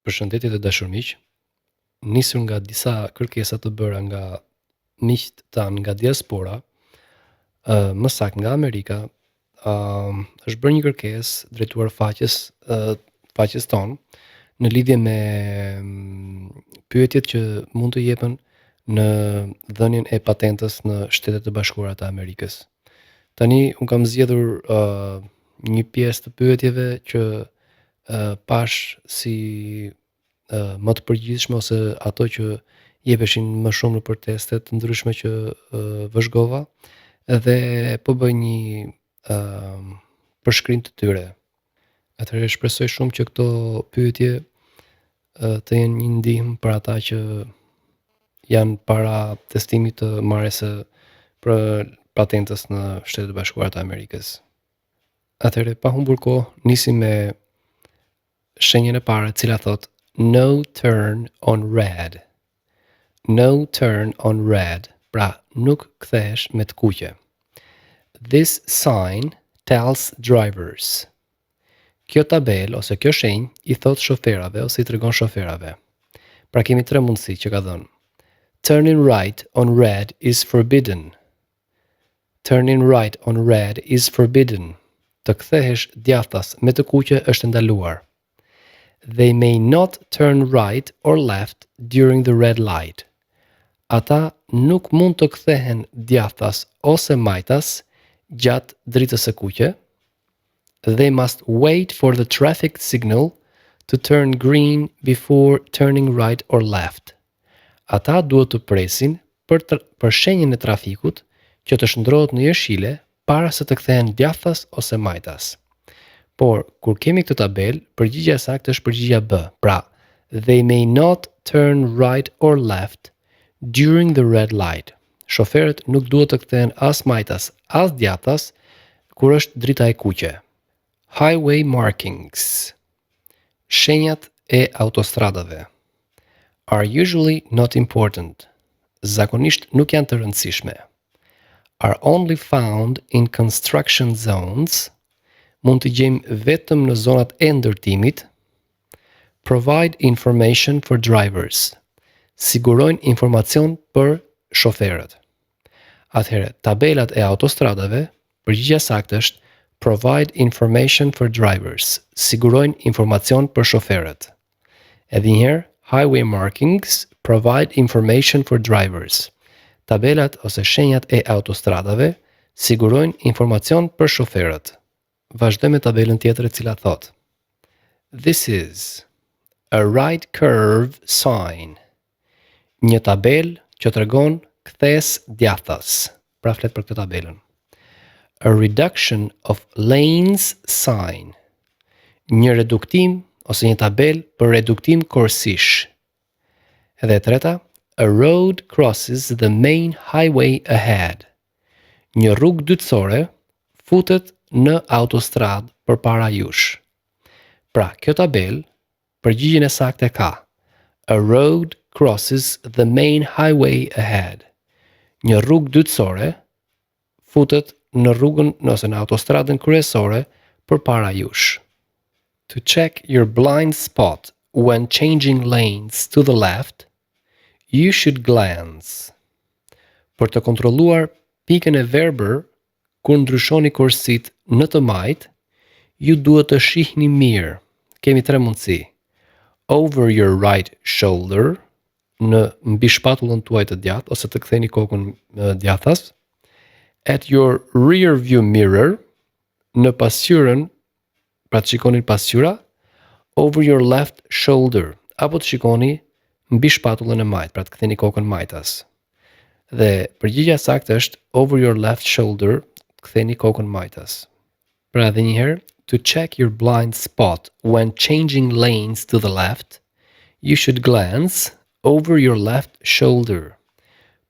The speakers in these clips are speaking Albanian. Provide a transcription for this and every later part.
Përshëndetje të dashur miq, nisur nga disa kërkesa të bëra nga miqtë tanë nga diaspora, më saktë nga Amerika, është bërë një kërkesë drejtuar faqes tonë në lidhje me pyetjet që mund të jepen në dhënien e patentës në Shtetet e Bashkuara të Amerikës. Tani un kam zgjedhur një pjesë të pyetjeve që pash si më të përgjithshme ose ato që jepeshin më shumë nëpër teste të ndryshme që vëzhgova dhe po bëj një përshkrim të tyre. Atëherë shpresoj shumë që këto pyetje të jenë një ndihmë për ata që janë para testimit të marrjes së patentës në Shtetet e Bashkuara të Amerikës. Atëherë pa humbur kohë, nisim me shenjën e parë, e cila thotë no turn on red. No turn on red. Pra, nuk kthehesh me të kuqe. This sign tells drivers. Kjo tabel ose kjo shenjë i thot shoferave ose i tregon shoferave. Pra kemi tre mundësi që ka dhënë. Turning right on red is forbidden. Turning right on red is forbidden. Të kthehesh djathtas me të kuqe është ndaluar. They may not turn right or left during the red light. Ata nuk mund të kthehen djathtas ose majtas gjatë dritës së kuqe. They must wait for the traffic signal to turn green before turning right or left. Ata duhet të presin për shenjën e trafikut që të shndrohet në jeshile para se të kthehen djathtas ose majtas. Por, kur kemi këtë tabel, përgjigjja e saktë është përgjigjja B. Pra, they may not turn right or left during the red light. Shoferët nuk duhet të kthehen as majtas, as djathtas kur është drita e kuqe. Highway markings. Shenjat e autostradave are usually not important. Zakonisht nuk janë të rëndësishme. Are only found in construction zones. Mund të gjejmë vetëm në zonat e ndërtimit. Provide information for drivers. Sigurojnë informacion për shoferët. Atëherë, tabelat e autostradave, përgjigjja saktë është provide information for drivers. Sigurojnë informacion për shoferët. Edhe një herë, highway markings provide information for drivers. Tabelat ose shenjat e autostradave sigurojnë informacion për shoferët. Vazhdojmë me tabelën tjetër e cila thot. This is a right curve sign. Një tabel që tregon kthes djathtas. Pra flet për këtë tabelën. A reduction of lanes sign. Një reduktim ose një tabel për reduktim korsish. Edhe e treta, a road crosses the main highway ahead. Një rrugë dytësore futet në autostrad përpara jush. Pra, kjo tabel, përgjigjen e saktë e ka. A road crosses the main highway ahead. Një rrugë dytësore futet në rrugën ose në autostradën kryesore përpara jush. To check your blind spot when changing lanes to the left, you should glance. Për të kontrolluar pikën e verbër kur ndryshoni korsit në të majt, ju duhet të shihni mirë. Kemi tre mundësi. Over your right shoulder, në mbi shpatullën tuaj të djathtë ose të ktheni kokën djathtas. At your rear view mirror, në pasqyrën, pra të shikoni pasqyra. Over your left shoulder, apo të shikoni mbi shpatullën e majt, pra të ktheni kokën majtas. Dhe përgjigjja saktë është over your left shoulder, ktheni kokën majtas. Pra edhe një herë, to check your blind spot when changing lanes to the left, you should glance over your left shoulder.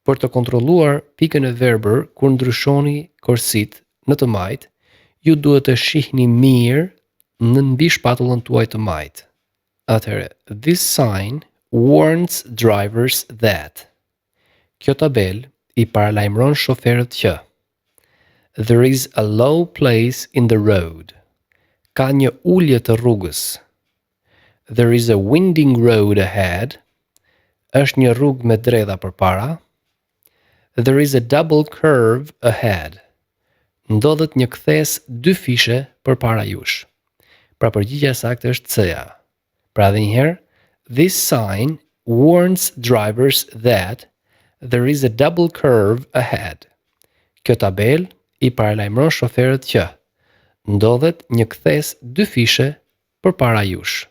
Për të kontrolluar pikën e verbër kur ndryshoni korsit në të majt, ju duhet të shihni mirë në mbi shpatullën tuaj të majt. Atëherë, this sign warns drivers that. Kjo tabel i paralajmëron shoferët që there is a low place in the road. Ka një ulje të rrugës. There is a winding road ahead. Është një rrugë me dredha përpara. There is a double curve ahead. Ndodhet një kthes dy fishe përpara jush. Pra përgjigjja e saktë është C-ja. Pra edhe një herë, this sign warns drivers that there is a double curve ahead. Kjo tabel I paralajmëron shoferët që ndodhet një kthes dy fishe përpara jush.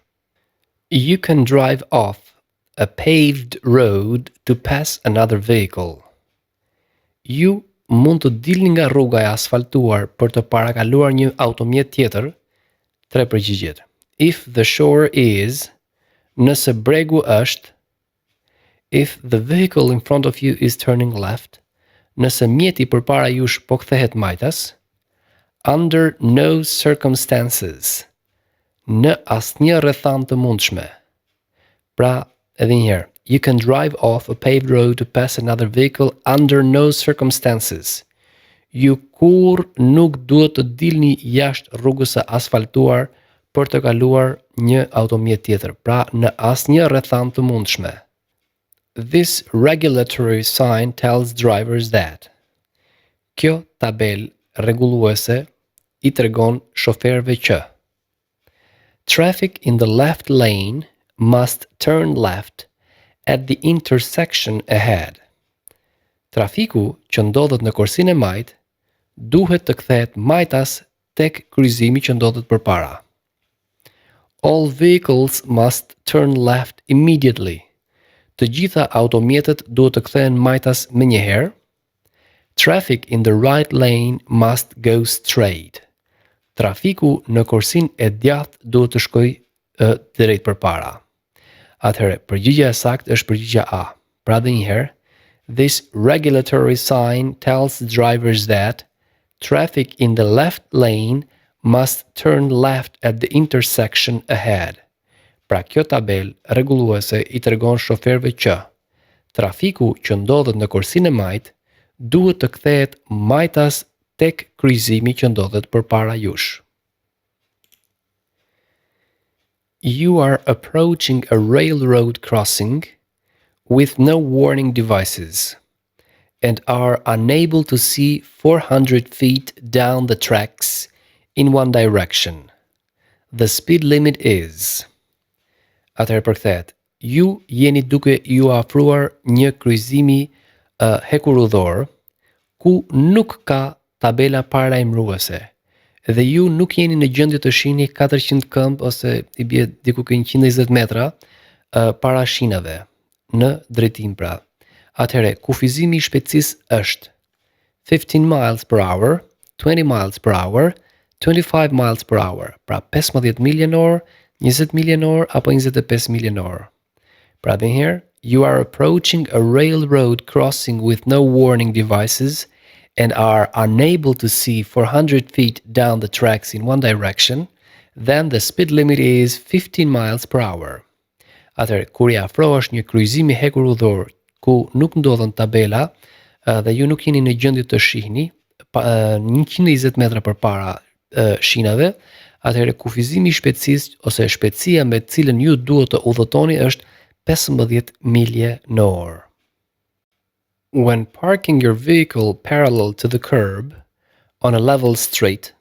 You can drive off a paved road to pass another vehicle. Ju mund të dilni nga rruga e asfaltuar për të parakaluar një automjet tjetër. Tre përgjigjet. If the shore is, nëse bregu është, if the vehicle in front of you is turning left, nëse mjeti përpara jush po kthehet majtas, under no circumstances, në asnjë rrethant të mundshme. Pra, edhe një herë, you can drive off a paved road to pass another vehicle under no circumstances. Ju kur nuk duhet të dilni jashtë rrugës së asfaltuar për të kaluar një automjet tjetër, pra në asnjë rrethant të mundshme. This regulatory sign tells drivers that. Kjo tabel rregulluese I tregon shoferëve që traffic in the left lane must turn left at the intersection ahead. Trafiku që ndodhet në korsinë e majt duhet të kthehet majtas tek kryqëzimi që ndodhet përpara. All vehicles must turn left immediately. Të gjitha automjetet duhet të kthehen majtas menjëherë. Traffic in the right lane must go straight. Trafiku në korsinë e djathtë duhet të shkojë drejt përpara. Atëherë, përgjigjja e saktë është përgjigjja A. Pra edhe një herë, this regulatory sign tells drivers that traffic in the left lane must turn left at the intersection ahead. Pra kjo tabel rregulluese I tregon shoferëve që trafiku që ndodhet në korsinë e majt duhet të kthehet majtas tek kryqëzimi që ndodhet përpara jush. You are approaching a railroad crossing with no warning devices and are unable to see 400 feet down the tracks in one direction. The speed limit is. Atëherë përkthehet. Ju jeni duke ju afruar një kryqëzimi hekurudhor ku nuk ka tabela paralajmëruese dhe ju nuk jeni në gjendje të shihni 400 këmbë ose I bie diku ke 120 metra para shinave në drejtim pra. Atëherë kufizimi I shpejtësisë është 15 miles per hour, 20 miles per hour, 25 miles per hour. Pra 15 milje në orë, 20 milje në orë apo 25 milje në orë. Pra dhe here, you are approaching a railroad crossing with no warning devices and are unable to see 400 feet down the tracks in one direction, then the speed limit is 15 miles per hour. Atëherë, kur I afrohesh një kryqëzimi hekurudhor ku nuk ndodhen tabela dhe ju nuk jeni në gjendje të shihni 120 metra përpara shinave, atëherë kufizimi I shpejtësisë ose shpejtësia me të cilën ju duhet të udhëtoni është 15 milje në orë. When parking your vehicle parallel to the curb on a level street,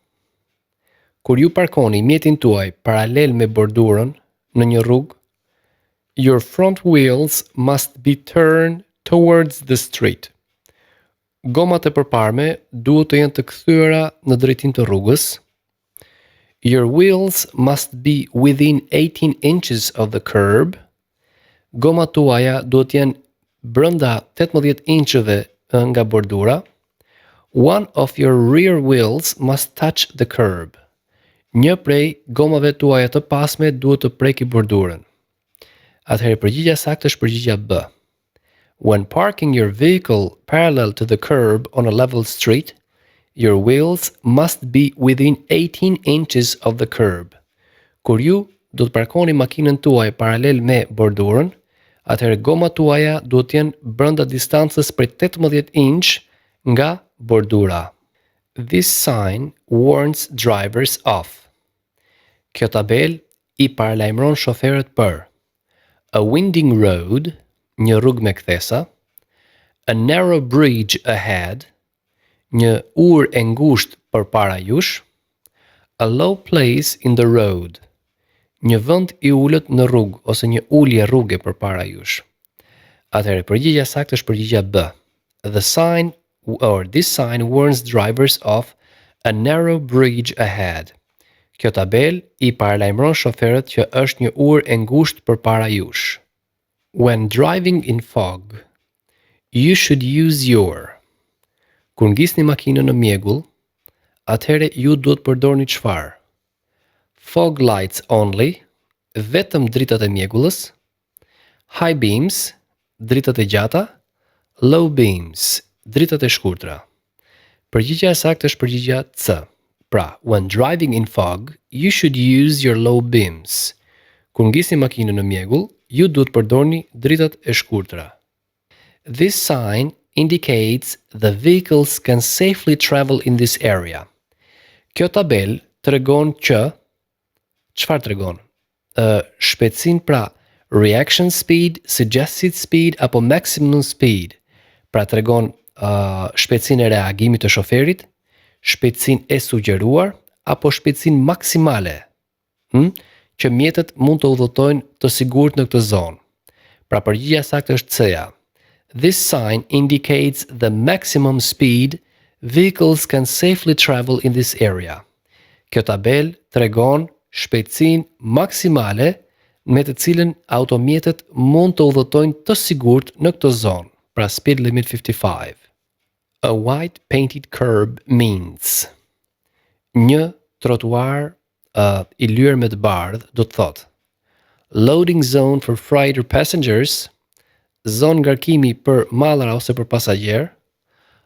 kur ju parkoni mjetin tuaj paralel me bordurën në një rrugë, your front wheels must be turned towards the street. Gomat e përparme duhet të jenë të kthyer në drejtim të rrugës. Your wheels must be within 18 inches of the curb. Gomat tuaja duhet të jenë brenda 18 incheve nga bordura. One of your rear wheels must touch the curb. Një prej gomave tuaja të pasme duhet të preki bordurën. Atëherë përgjigjja saktë është përgjigjja B. When parking your vehicle parallel to the curb on a level street, your wheels must be within 18 inches of the curb. Kur ju do të parkoni makinën tuaj paralel me bordurën, atëherë gomat tuaja duhet të jenë brenda distancës prej 18 inch nga bordura. This sign warns drivers of. Kjo tabel i paralajmëron shoferët për a winding road, një rrugë me kthesa, a narrow bridge ahead, një urë e ngushtë përpara jush, a low place in the road, një vend i ulët në rrugë ose një ulje rruge përpara jush. Atëherë përgjigjja saktë është përgjigjja B. The sign or this sign warns drivers of a narrow bridge ahead. Kjo tabel i paralajmëron shoferët që është një urë e ngushtë përpara jush. When driving in fog, you should use your. Kur ngisni makinën në mjegull, atëherë ju duhet përdorni çfarë? Fog lights only, vetëm dritat e mjegullës, high beams, dritat e gjata, low beams, dritat e shkurtra. Përgjigjja e saktë është përgjigjja C. Pra, when driving in fog, you should use your low beams. Kur ngisni makinën në mjegull, ju duhet përdorni dritat e shkurtra. This sign indicates the vehicles can safely travel in this area. Kjo tabel tregon që çfarë tregon? Shpejtësinë, pra reaction speed, suggested speed apo maximum speed. Pra tregon shpejtësinë e reagimit të shoferit, shpejtësinë e sugjeruar apo shpejtësinë maksimale, që mjetet mund të udhëtojnë të sigurt në këtë zonë. Pra përgjigjja saktë është C-ja. This sign indicates the maximum speed vehicles can safely travel in this area. Kjo tabel tregon shpejtësinë maksimale me të cilën automjetet mund të udhëtojnë të sigurt në këtë zonë. Pra speed limit 55. A white painted curb means. Një trotuar i lyer me të bardhë do të thotë loading zone for freighter passengers, zonë ngarkimi për mallara ose për pasagjer,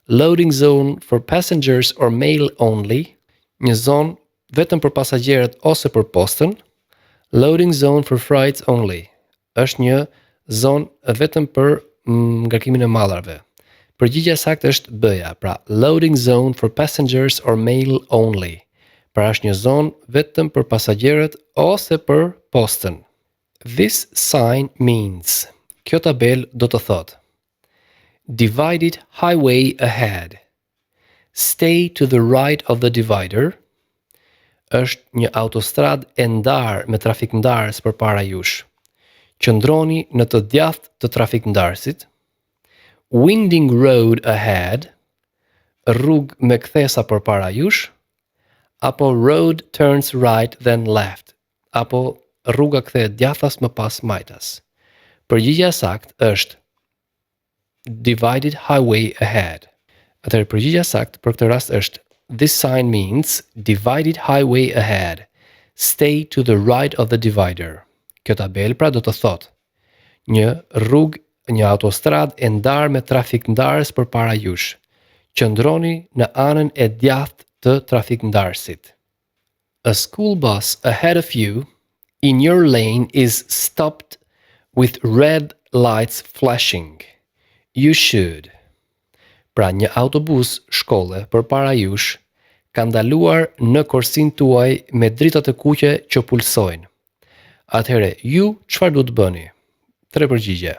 loading zone for passengers or mail only, një zonë vetëm për pasagjerët ose për postën, loading zone for freights only, është një zonë vetëm për ngarkimin e mallarave. Përgjigjja saktë është B-ja, pra loading zone for passengers or mail only. Pra është një zonë vetëm për pasagjerët ose për postën. This sign means. Kjo tabel do të thotë divided highway ahead. Stay to the right of the divider. Është një autostrad e ndarë me trafik ndarës përpara jush. Qëndroni në të djathtë të trafik ndarësit. Winding road ahead. Rrugë me kthesa përpara jush. Apo road turns right then left. Apo rruga kthehet djathtas më pas majtas. Përgjigjja saktë është divided highway ahead. Atëherë përgjigjja saktë për këtë rast është this sign means divided highway ahead. Stay to the right of the divider. Kjo tabel pra do të thotë një rrugë, një autostrad e ndarë me trafik ndarës përpara jush. Qëndroni në anën e djathtë të trafik ndarësit. A school bus ahead of you in your lane is stopped with red lights flashing. You should. Pra një autobus shkolle përpara jush ka ndaluar në korsinë tuaj me dritat e kuqe që pulsojnë. Atëherë ju çfarë duhet bëni? 3 përgjigje.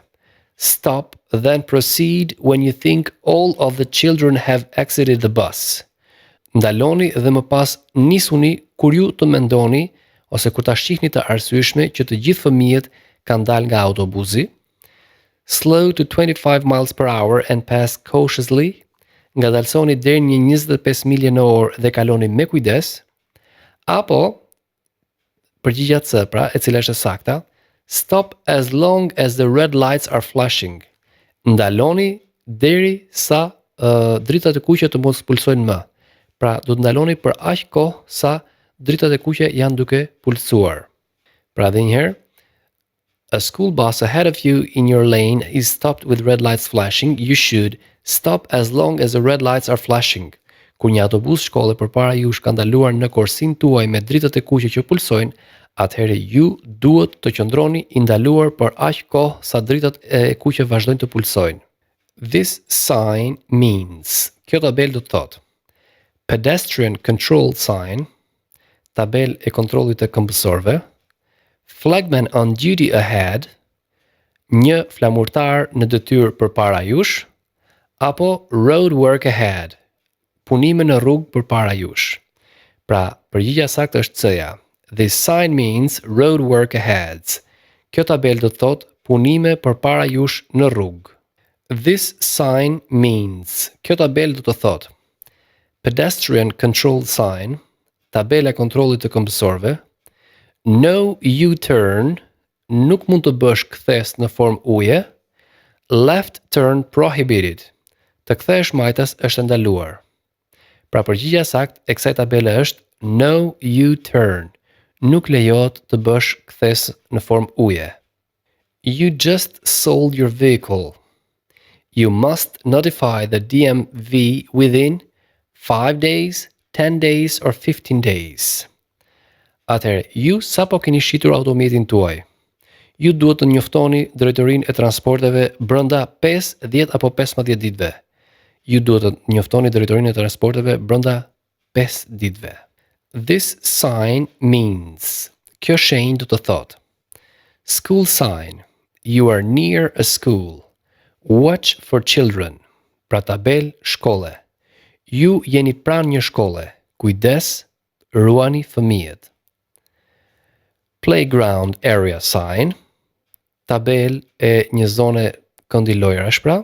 Stop, then proceed when you think all of the children have exited the bus. Ndaloni dhe më pas nisuni kur ju të mendoni ose kur ta shihni të arsyeshme që të gjithë fëmijët kanë dalë nga autobusi. Slow to 25 miles per hour and pass cautiously. Ngadalsoni deri në 25 milje në orë dhe kaloni me kujdes. Apo përgjigjja C, pra, e cila është e sakta, stop as long as the red lights are flashing. Ndaloni deri sa dritat e kuqe të mos pulsojnë më. Pra, do të ndaloni për aq kohë sa dritat e kuqe janë duke pulsuar. Pra, edhe një herë, a school bus ahead of you in your lane is stopped with red lights flashing. You should stop as long as the red lights are flashing. Kur një autobus shkolle përpara jush ka ndaluar në korsinë tuaj me dritat e kuqe që pulsojnë, atëherë ju duhet të qëndroni i ndaluar për aq kohë sa dritat e kuqe vazhdojnë të pulsojnë. This sign means. Kjo tabel do të thotë pedestrian control sign, tabel e kontrollit të këmbësorëve, Flagman on duty ahead, një flamurtar në detyrë përpara jush, apo road work ahead, punime në rrugë përpara jush. Pra, përgjigjja saktë është C-ja. This sign means road work ahead. Kjo tabel do të thotë punime përpara jush në rrugë. This sign means. Kjo tabel do të thotë pedestrian control sign, tabela kontrollit të këmbësorëve. No U-turn, nuk mund të bësh kthes në formë uje. Left turn prohibited. Të kthesh majtas është ndaluar. Pra përgjigjja saktë e kësaj tabele është no U-turn. Nuk lejohet të bësh kthes në formë uje. You just sold your vehicle. You must notify the DMV within 5 days, 10 days or 15 days. Atëherë, ju sapo keni shitur automjetin tuaj. Ju duhet të njoftoni drejtorinë e transporteve brenda 5, 10 apo 15 ditëve. Ju duhet të njoftoni drejtorinë e transporteve brenda 5 ditëve. This sign means. Kjo shenjë do të thotë school sign. You are near a school. Watch for children. Pra tabel shkolle. Ju jeni pranë një shkolle. Kujdes, ruani fëmijët. Playground area sign. Tabel e një zone këndi lojrash pra.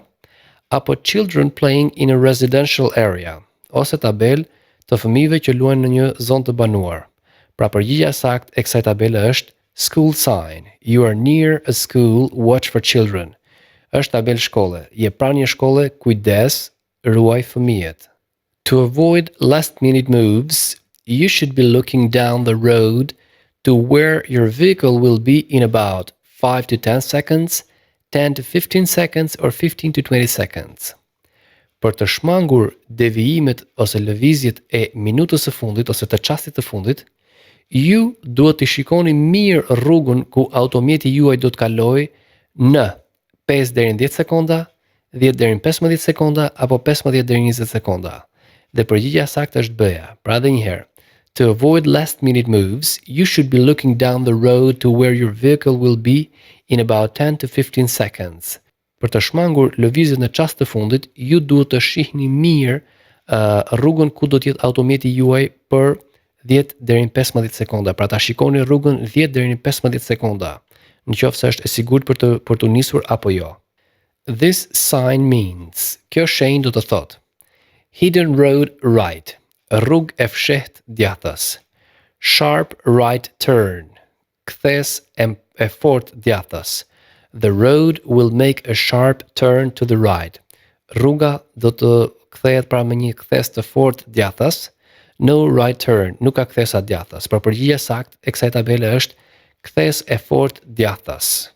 Apo children playing in a residential area. Ose tabel të fëmijëve që luajnë në një zonë të banuar. Pra përgjigjja saktë e kësaj tabele është school sign. You are near a school, watch for children. Është tabel shkolle. Je pranë një shkolle, kujdes, ruaj fëmijët. To avoid last-minute moves, you should be looking down the road to where your vehicle will be in about 5 to 10 seconds, 10 to 15 seconds or 15 to 20 seconds. Për të shmangur devijimet ose lëvizjet e minutës së fundit ose të çastit të fundit, ju duhet të shikoni mirë rrugën ku automjeti juaj do të kalojë në 5 deri në 10 sekonda, 10 deri në 15 sekonda apo 15 deri në 20 sekonda. Dhe përgjigjja saktë është B-ja. Pra edhe një herë. To avoid last-minute moves, you should be looking down the road to where your vehicle will be in about 10 to 15 seconds. Për të shmangur lëvizjet në çast të fundit, ju duhet të shihni mirë rrugën ku do të jetë automjeti juaj për 10 deri në 15 sekonda. Pra ta shikoni rrugën 10 deri në 15 sekonda. Nëse është e sigurt për të nisur apo jo. This sign means. Kjo shenjë do të thotë hidden road right. Rrugë e fshehtë djathtas. Sharp right turn. Kthes e fortë djathtas. The road will make a sharp turn to the right. Rruga do të kthehet pra me një kthes të fortë djathtas. No right turn, nuk ka kthesa djathtas. Pra përgjigjja saktë e kësaj tabele është kthes e fortë djathtas.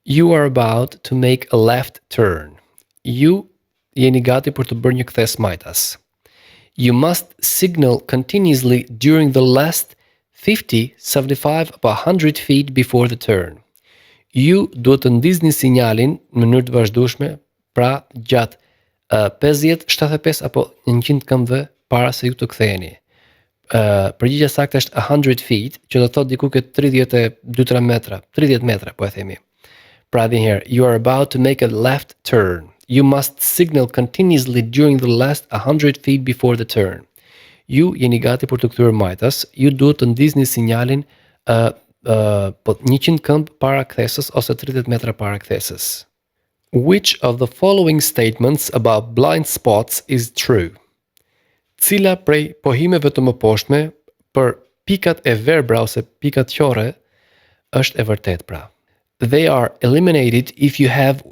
You are about to make a left turn. Ju jeni gati për të bërë një kthes majtas. You must signal continuously during the last 50, 75 apo 100 feet before the turn. Ju duhet të ndizni sinjalin në mënyrë të vazhdueshme, pra gjatë 50, 75 apo 100 këmbëve para se ju të ktheheni. Përgjigjja saktë është 100 feet, që do të thotë diku ke 32-3 metra, 30 metra po e themi. Pra edhe një herë, you are about to make a left turn. You must signal continuously during the last 100 feet before the turn. Ju jeni gati për të kthyer majtas, ju duhet të ndizni sinjalin 100 këmbë para kthesës ose 30 metra para kthesës. Which of the following statements about blind spots is true? Cila prej pohimeve të mëposhtme për pikat e verbra ose pikat qore është e vërtet pra. They are eliminated if you have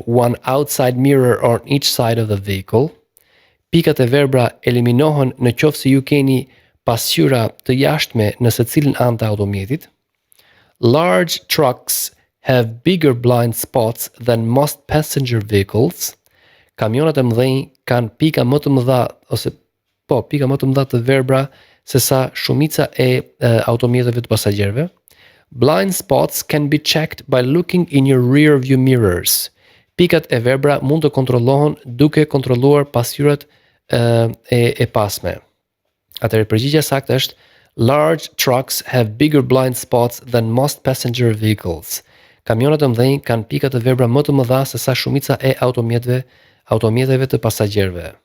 one outside mirror on each side of the vehicle. Pikat e verbra eliminohen në qoftë se ju keni pasqyra të jashtme në secilin anë të automjetit. Large trucks have bigger blind spots than most passenger vehicles. Kamionat e mëdhenj kanë pika më të mëdha pika më të mëdha të verbra se sa shumica e automjeteve të pasagjerëve. Blind spots can be checked by looking in your rear view mirrors. Pikat e verbra mund të kontrollohen duke kontrolluar pasqyrat e pasme. Atëherë përgjigjja saktë është Large trucks have bigger blind spots than most passenger vehicles. Kamionet e mëdhenj kanë pika të verbra më të mëdha se sa shumica e automjeteve të pasagjerëve.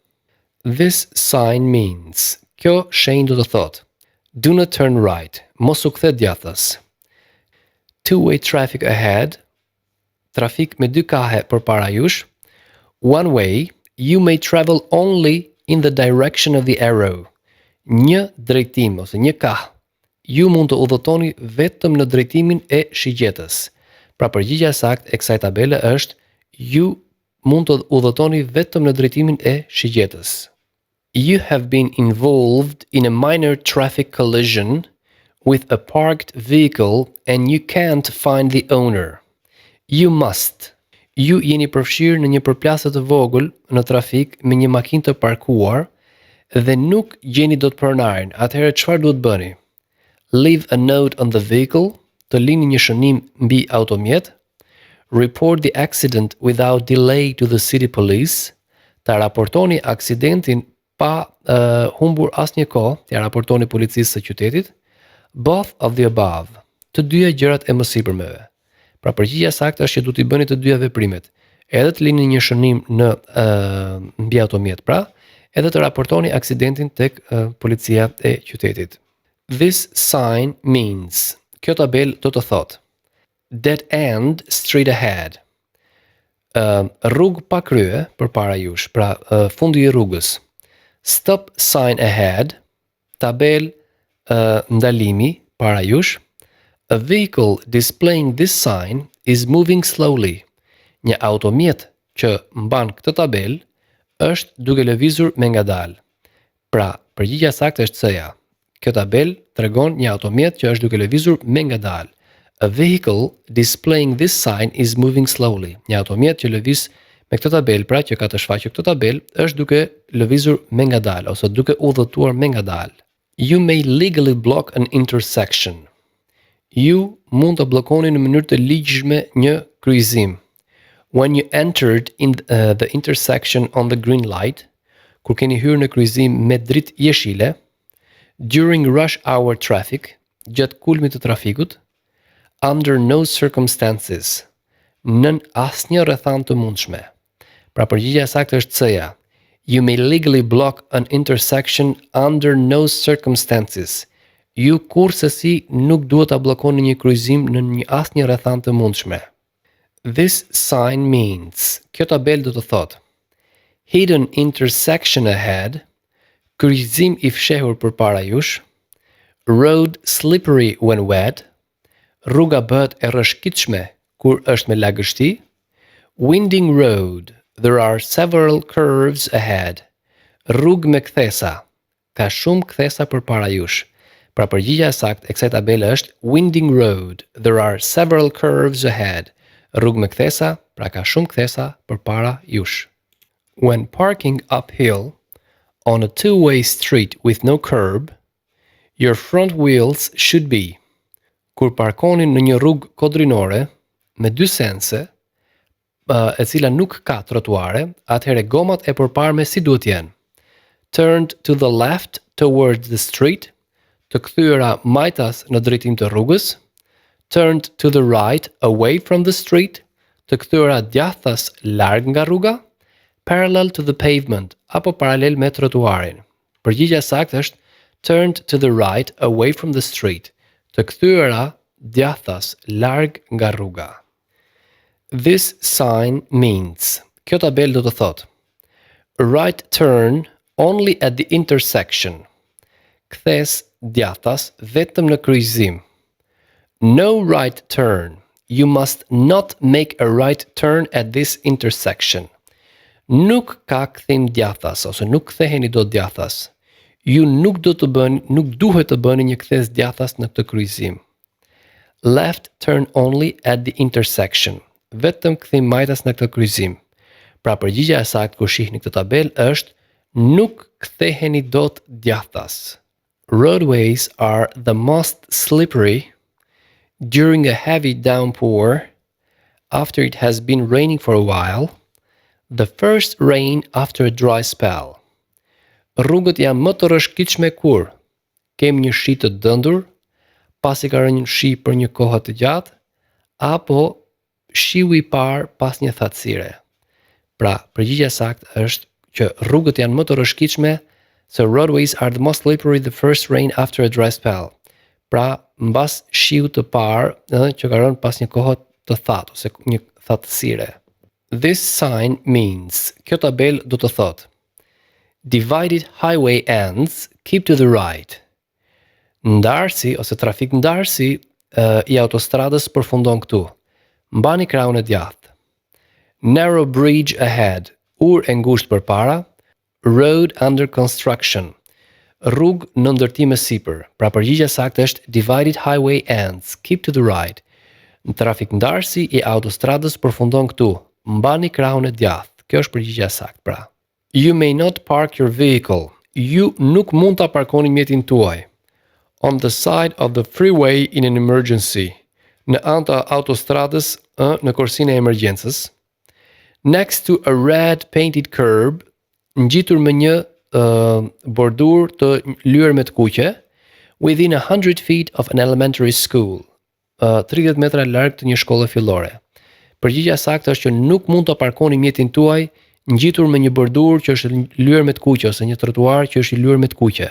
This sign means. Kjo shenjë do të thotë: do not turn right. Mos u kthe djathtas. Two-way traffic ahead. Trafik me dy kahe përpara jush. One way. You may travel only in the direction of the arrow. Një drejtim ose një kah. Ju mund të udhëtoni vetëm në drejtimin e shigjetës. Pra përgjigjja e saktë e kësaj tabele është: ju mund të udhëtoni vetëm në drejtimin e shigjetës. You have been involved in a minor traffic collision with a parked vehicle and you can't find the owner. You must. Ju jeni përfshirë në një përplasje të vogël në trafik me një makinë të parkuar dhe nuk gjeni dot pronarin. Atëherë çfarë duhet bëni? Leave a note on the vehicle, të lini një shënim mbi automjet. Report the accident without delay to the city police. Ta raportoni aksidentin pa humbur asnjë kohë, t'ia raportoni policisë së qytetit. Both of the above. Të dyja gjërat e mësipërmeve. Pra përgjigjja saktë është që duhet i bëni të dyja veprimet. Edhe të lini një shënim në mbi automjet, pra, edhe të raportoni aksidentin tek policia e qytetit. This sign means. Kjo tabel do të thotë: dead end straight ahead. Rrugë pa krye përpara jush, pra fundi i rrugës. Stop sign ahead. Tabel ndalimi para jush. A vehicle displaying this sign is moving slowly. Një automjet që mban këtë tabel është duke lëvizur me ngadalë. Pra, përgjigjja saktë është C-ja. Kjo tabel tregon një automjet që është duke lëvizur me ngadalë. A vehicle displaying this sign is moving slowly. Një automjet që lëviz me këtë tabel, pra që ka të shfaqur këtë tabel, është duke lëvizur me ngadalë ose duke udhëtuar me ngadalë. You may legally block an intersection. Ju mund të bllokoni në mënyrë të ligjshme një kryqëzim. When you entered in the intersection on the green light, kur keni hyrë në kryqëzim me dritë jeshile, during rush hour traffic, gjatë kulmit të trafikut, under no circumstances, nën asnjë rrethant të mundshme. Pra përgjigjja e saktë është C-ja. You may legally block an intersection under no circumstances. Ju kurrësi nuk duhet ta bllokoni një kryqëzim në një asnjë rrethant të mundshme. This sign means. Kjo tabel do të thotë: hidden intersection ahead. Kryqëzim i fshehur përpara jush. Road slippery when wet. Rruga bëhet e rrëshqitshme kur është me lagështi. Winding road. There are several curves ahead. Rrugë me kthesa. Ka shumë kthesa përpara jush. Pra përgjigjja e saktë e kësaj tabele është winding road. There are several curves ahead. Rrugë me kthesa, pra ka shumë kthesa përpara jush. When parking uphill on a two-way street with no curb, your front wheels should be. Kur parkoni në një rrugë kodrinore me dy sense, e cila nuk ka trotuare, atëherë gomat e përparme si duhet jenë? Turned to the left towards the street. Të kthyera majtas në drejtim të rrugës. Turned to the right away from the street. Të kthyera djathtas larg nga rruga. Parallel to the pavement, apo paralel me trotuarin. Përgjigjja saktë është turned to the right away from the street. Të kthyera djathtas larg nga rruga. This sign means. Kjo tabel do të thotë: right turn only at the intersection. Kthes djathtas vetëm në kryqëzim. No right turn. You must not make a right turn at this intersection. Nuk ka kthim djathtas ose nuk ktheheni dot djathtas. Ju nuk duhet të bëni një kthes djathtas në këtë kryqëzim. Left turn only at the intersection. Vetëm kthim majtas në këtë kryqëzim. Pra përgjigjja e saktë kur shihni këtë tabel është nuk ktheheni dot djathtas. Roadways are the most slippery during a heavy downpour after it has been raining for a while, the first rain after a dry spell. Rrugët janë më të rrëshqitshme kur kemi një shi të dëndur, pasi ka rënë një shi për një kohë të gjatë, apo shiu i parë pas një thatësire. Pra, përgjigjja saktë është që rrugët janë më të rrëshqitshme, so roadways are the most slippery the first rain after a dry spell. Pra, mbas shiu të parë, që ka rënë pas një kohë të thatë ose një thatësire. This sign means, kjo tabel do të thotë, divided highway ends, keep to the right. Ndarësi ose trafik ndarësi i autostradës përfundon këtu. Mbani krahun e djathtë. Narrow bridge ahead, ur e ngushtë përpara. Road under construction, rrugë në ndërtim e sipër. Pra përgjigjja saktë është divided highway ends, keep to the right. Në trafik ndarësi i autostradës përfundon këtu. Mbani krahun e djathtë. Kjo është përgjigjja saktë pra. You may not park your vehicle. Ju nuk mund ta parkoni mjetin tuaj. On the side of the freeway in an emergency. Në anë të autostradës në korsinë e emergjencës. Next to a red painted curb, ngjitur me një bordur të lyer me të kuqe, within 100 feet of an elementary school. 30 metra larg të një shkolle fillore. Përgjigjja saktë është që nuk mund të parkoni mjetin tuaj ngjitur me një bordur që është lyer me të kuqe ose një trotuar që është i lyer me të kuqe.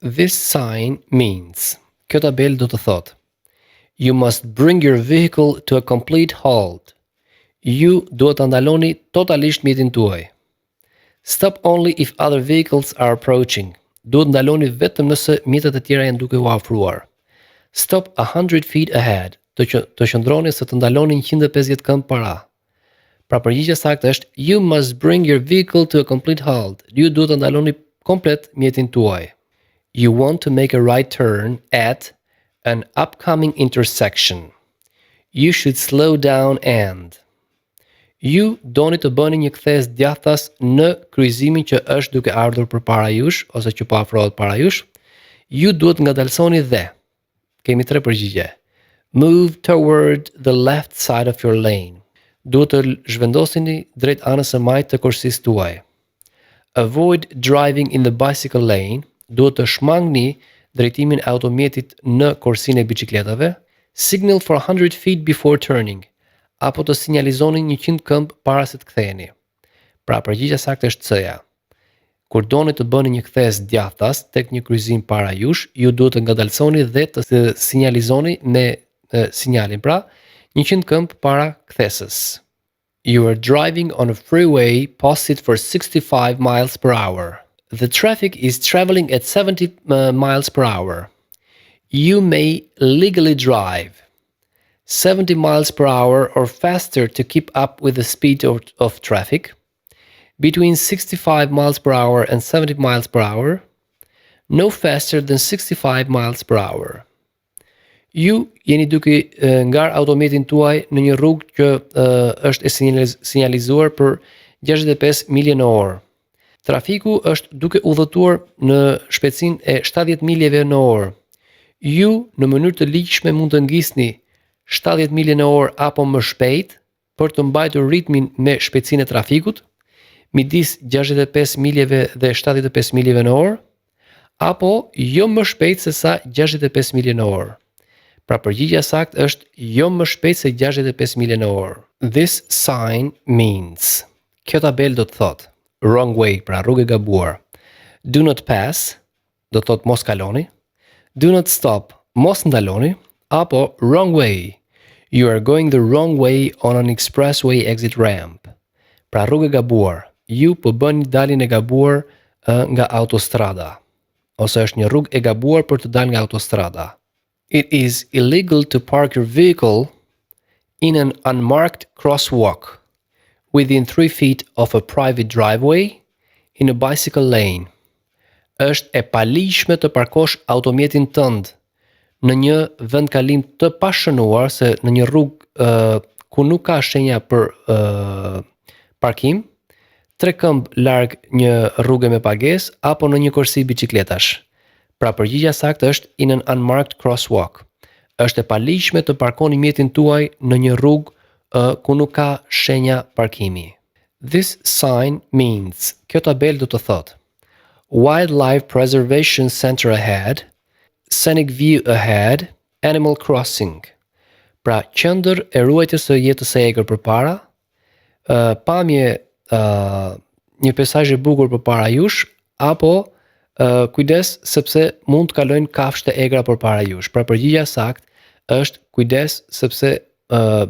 This sign means, kjo tabel do të thotë, you must bring your vehicle to a complete halt. Ju duhet ta ndaloni totalisht mjetin tuaj. Stop only if other vehicles are approaching. Duhet ndaloni vetëm nëse mjetet e tjera janë duke u afruar. Stop 100 feet ahead. Të qëndroni se të ndaloni 150 këmbë para. Pra përgjigjja saktë është you must bring your vehicle to a complete halt. Ju duhet të ndaloni komplet mjetin tuaj. You want to make a right turn at an upcoming intersection. You should slow down and. Ju doni të bëni një kthes djathtas në kryqëzimin që është duke ardhur përpara jush ose që po afrohet para jush. Ju duhet ngadalsoni dhe. Kemi 3 përgjigje. Move toward the left side of your lane. Duhet të zhvendoseni drejt anës së majtë të korsisë tuaj. Avoid driving in the bicycle lane. Duhet të shmangni drejtimin e automjetit në korsinë e biçikletave. Signal for 100 feet before turning. Apo të sinjalizoni 100 këmbë para se të ktheheni. Pra përgjigjja saktë është C-ja. Kur doni të bëni një kthes djathtas tek një kryqëzim para jush, ju duhet të ngadalsoni dhe të sinjalizoni me sinjalin, pra 100 këmbë para kthesës. You are driving on a freeway posted for 65 miles per hour. The traffic is traveling at 70 miles per hour. You may legally drive 70 miles per hour or faster to keep up with the speed of traffic. Between 65 miles per hour and 70 miles per hour. No faster than 65 miles per hour. Ju jeni duke ngar automjetin tuaj në një rrugë që është e sinjalizuar për 65 milje në orë. Trafiku është duke udhëtuar në shpejtësinë e 70 miljeve në orë. Ju në mënyrë të ligjshme mund të ngisni 70 milje në orë apo më shpejt për të mbajtur ritmin me shpejtësinë e trafikut midis 65 miljeve dhe 75 miljeve në orë, apo jo më shpejt se sa 65 milje në orë. Pra përgjigjja saktë është jo më shpejt se 65 milje në orë. This sign means. Kjo tabel do të thotë wrong way, pra rrugë e gabuar. Do not pass, do të thotë mos kaloni. Do not stop, mos ndaloni. Apo wrong way. You are going the wrong way on an expressway exit ramp. Pra rrugë e gabuar. Ju po bëni daljen e gabuar nga autostrada. Ose është një rrugë e gabuar për të dalë nga autostrada. It is illegal to park your vehicle in an unmarked crosswalk within 3 feet of a private driveway in a bicycle lane. Është e paligjshme të parkosh automjetin tënd në një vendkalim të pashënuar, se në një rrugë ku nuk ka shenja për parkim, 3 këmbë larg një rrugë me pagesë apo në një korsi biçikletash. Pra përgjigjja saktë është in an unmarked crosswalk. Është e paligjshme të parkoni mjetin tuaj në një rrugë ku nuk ka shenja parkimi. This sign means. Kjo tabel do të thotë Wildlife Preservation Center ahead. scenic view ahead, Animal Crossing. Pra qendër e ruajtjes së jetës së egër përpara, pamje një peizazh i bukur përpara jush, apo kujdes sepse mund të kalojnë kafshë të egra përpara jush. Pra përgjigjja saktë është kujdes sepse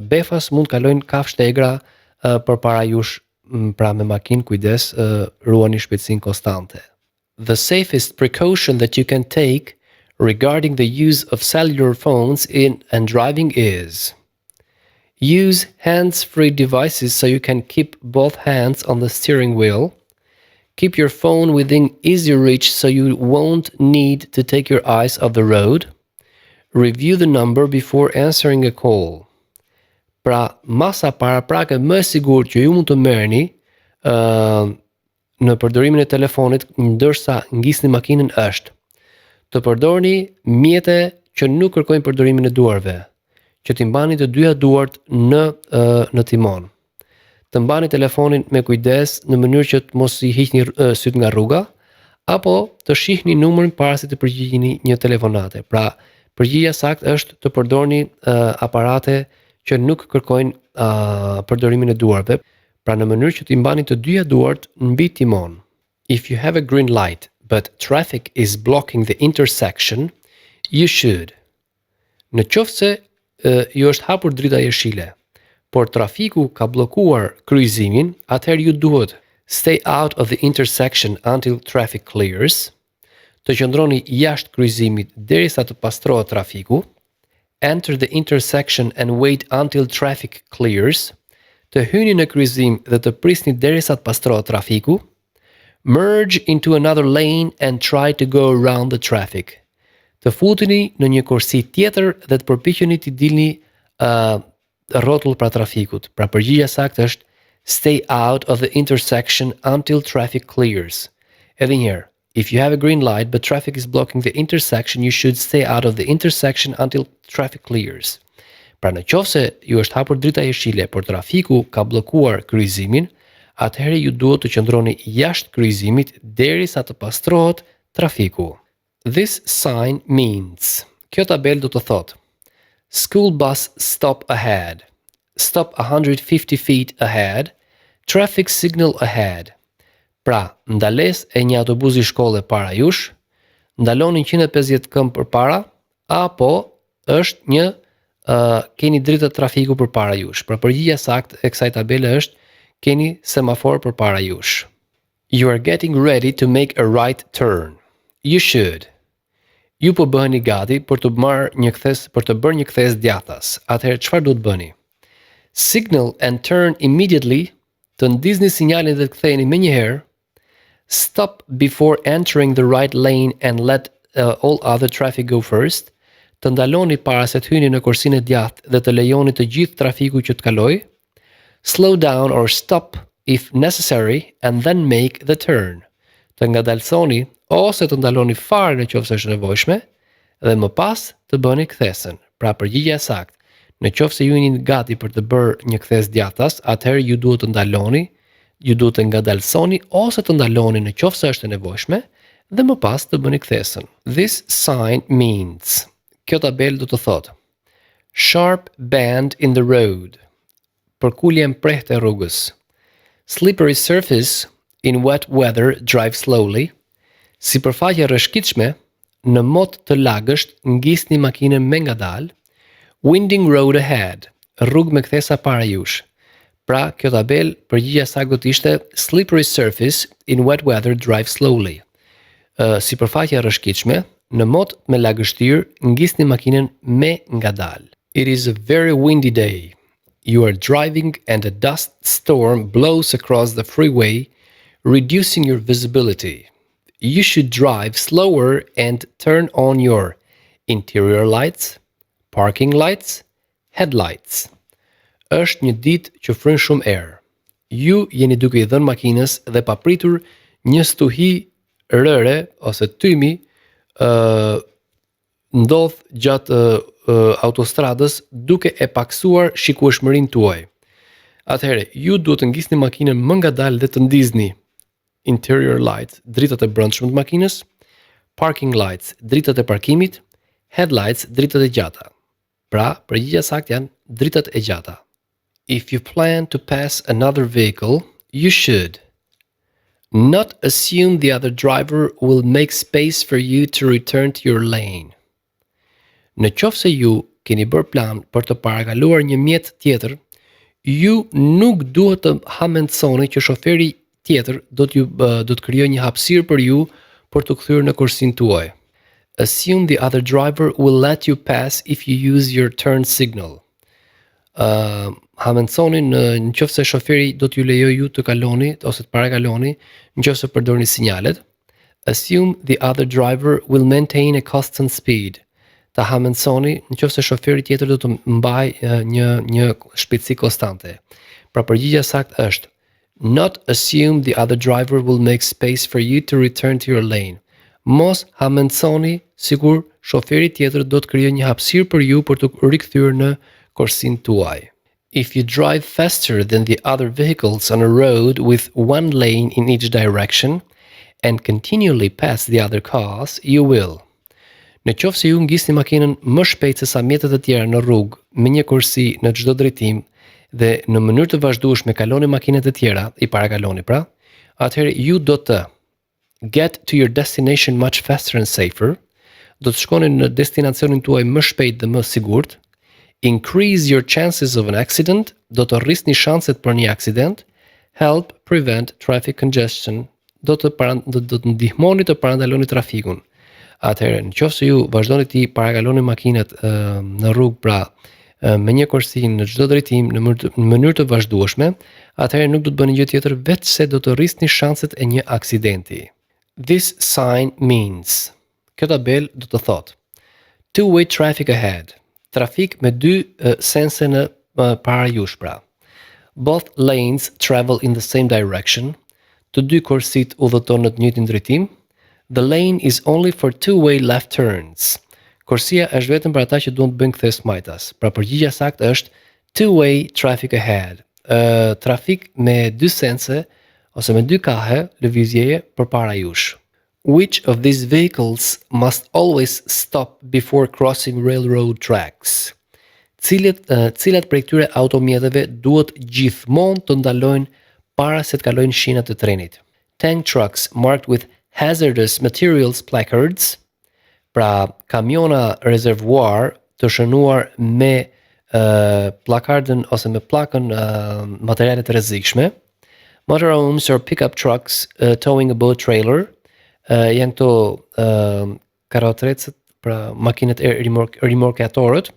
befas mund të kalojnë kafshë të egra përpara jush, pra me makinë kujdes, ruani shpejtësinë konstante. The safest precaution that you can take regarding the use of cellular phones and driving is: use hands-free devices so you can keep both hands on the steering wheel. Keep your phone within easy reach so you won't need to take your eyes off the road. Review the number before answering a call. Pra, masa paraprake më e sigurt që ju mund të merrni në përdorimin e telefonit ndërsa ngisni makinën është të përdorni mjete që nuk kërkojnë përdorimin e duarve, që t'i mbani të dyja duart në timon. Të mbani telefonin me kujdes në mënyrë që të mos i hiqni syt nga rruga, apo të shihni numrin para se të përgjigjeni një telefonate. Pra, përgjigjja saktë është të përdorni aparate që nuk kërkojnë përdorimin e duarve, pra në mënyrë që t'i mbani të dyja duart mbi timon. If you have a green light but traffic is blocking the intersection, you should. Në qoftë se ju është hapur drita jeshile, por trafiku ka bllokuar kryqëzimin, atëherë ju duhet stay out of the intersection until traffic clears, të qëndroni jashtë kryqëzimit derisa të pastrohet trafiku, enter the intersection and wait until traffic clears, të hyni në kryqëzim dhe të prisni derisa të pastrohet trafiku, merge into another lane and try to go around the traffic. Të futeni në një korsi tjetër dhe të përpiqeni të dilni rrotull pra trafikut. Pra përgjigjja saktë është stay out of the intersection until traffic clears. Edhe një herë, if you have a green light but traffic is blocking the intersection, you should stay out of the intersection until traffic clears. Pra në qoftë se ju është hapur drita jeshile, por trafiku ka bllokuar kryqëzimin, atëherë ju duhet të qëndroni jashtë kryqëzimit derisa të pastrohet trafiku. This sign means, kjo tabel do të thotë, school bus stop ahead, stop 150 feet ahead, traffic signal ahead. Pra, ndales e një autobusi shkolle para jush, ndaloni 150 këmbë përpara, apo është një keni dritë trafiku përpara jush. Pra përgjigjja saktë e kësaj tabele është keni semafor përpara jush. You are getting ready to make a right turn. You should. Ju po bëheni gati për të bërë një kthes djathtas. Atëherë çfarë duhet bëni? Signal and turn immediately, të ndizni sinjalin dhe të ktheheni menjëherë. Stop before entering the right lane and let all other traffic go first. Të ndaloni para se të hyni në korsinë e djathtë dhe të lejoni të gjithë trafiku që të kalojë. Slow down or stop if necessary and then make the turn. Të ngadalsoni ose të ndaloni fare në qoftë se është nevojshme dhe më pas të bëni kthesën. Pra përgjigjja e saktë, në qoftë se ju jeni gati për të bërë një kthes djathtas, atëherë ju duhet të ndaloni, ju duhet të ngadalsoni ose të ndaloni në qoftë se është nevojshme dhe më pas të bëni kthesën. This sign means, kjo tabel do të thotë, sharp bend in the road, përkulje mprehtë e rrugës. Slippery surface in wet weather, drive slowly. Sipërfaqe rreshkitshme, në mot të lagësht ngisni makinën me ngadalë. Winding road ahead, rrugë me kthesa para jush. Pra, kjo tabel përgjigjja saktë do të ishte slippery surface in wet weather, drive slowly. Sipërfaqe rreshkitshme, në mot me lagështirë ngisni makinën me ngadalë. It is a very windy day. You are driving and a dust storm blows across the freeway, reducing your visibility. You should drive slower and turn on your interior lights, parking lights, headlights. Është një ditë që fryn shumë erë. Ju jeni duke i dhënë makinës dhe papritur një stuhi rëre ose tymi ndodh gjatë autostradës duke e paksuar shikueshmërinë tuaj. Atëherë, ju duhet të ngisni makinën më ngadalë dhe të ndizni interior lights, dritat e brendshme të makinës, parking lights, dritat e parkimit, Headlights, dritat e gjata. Pra, përgjigjja saktë janë dritat e gjata. If you plan to pass another vehicle, you should not assume the other driver will make space for you to return to your lane. Në qoftë se ju keni bërë plan për të parakaluar një mjet tjetër, ju nuk duhet të hamendësoni që shoferi tjetër do të krijojë një hapësirë për ju për të kthyer në kursinë tuaj. Assume the other driver will let you pass if you use your turn signal. Hamendësoni në qoftë se shoferi do t'ju lejojë ju të kaloni ose të parakaloni nëse përdorni sinjalet. Assume the other driver will maintain a constant speed. Ta hamendësoni nëse shoferi tjetër do të mbajë një shpejtësi konstante. Pra përgjigjja saktë është not assume the other driver will make space for you to return to your lane. Mos hamendësoni sikur shoferi tjetër do të krijojë një hapësirë për ju për të rikthyer në kursinë tuaj. If you drive faster than the other vehicles on a road with one lane in each direction and continually pass the other cars, you will. Në qoftë se ju ngisni makinën më shpejt se sa mjetet e tjera në rrugë me një kursi në çdo drejtim dhe në mënyrë të vazhdueshme kaloni makinat e tjera, i parakaloni pra, atëherë ju do të get to your destination much faster and safer, do të shkoni në destinacionin tuaj më shpejt dhe më sigurt, increase your chances of an accident, do të rrisni shanset për një aksident, help prevent traffic congestion, do të ndihmoni të parandaloni trafikun. Atëherë, nëse ju vazhdoni të parakaloni makinat në rrugë pra me një kursi në çdo drejtim në mënyrë të vazhdueshme, atëherë nuk do të bëni gjë tjetër veç se do të rrisni shanset e një aksidenti. This sign means. Kjo tabel do të thotë two-way traffic ahead. Trafik me dy sense në para jush pra. Both lanes travel in the same direction. Të dy kursit udhëton në të njëjtin drejtim. The lane is only for two-way left turns. Kursia është vetëm për ata që duan të bëjnë kthes majtas. Pra përgjigjja saktë është two-way traffic ahead. Trafik me dy sense ose me dy kahe lëvizjeje përpara jush. Which of these vehicles must always stop before crossing railroad tracks? Cilat prej këtyre automjeteve duhet gjithmonë të ndalojnë para se të kalojnë shinat e trenit? Tank trucks marked with hazardous materials placards, pra kamiona rezervuar të shënuar me plakardën ose me plakën materiale të rrezikshme. Motorhomes or pickup trucks towing a boat trailer, janë këto karrotrecët, pra makinat e rimorkatorët.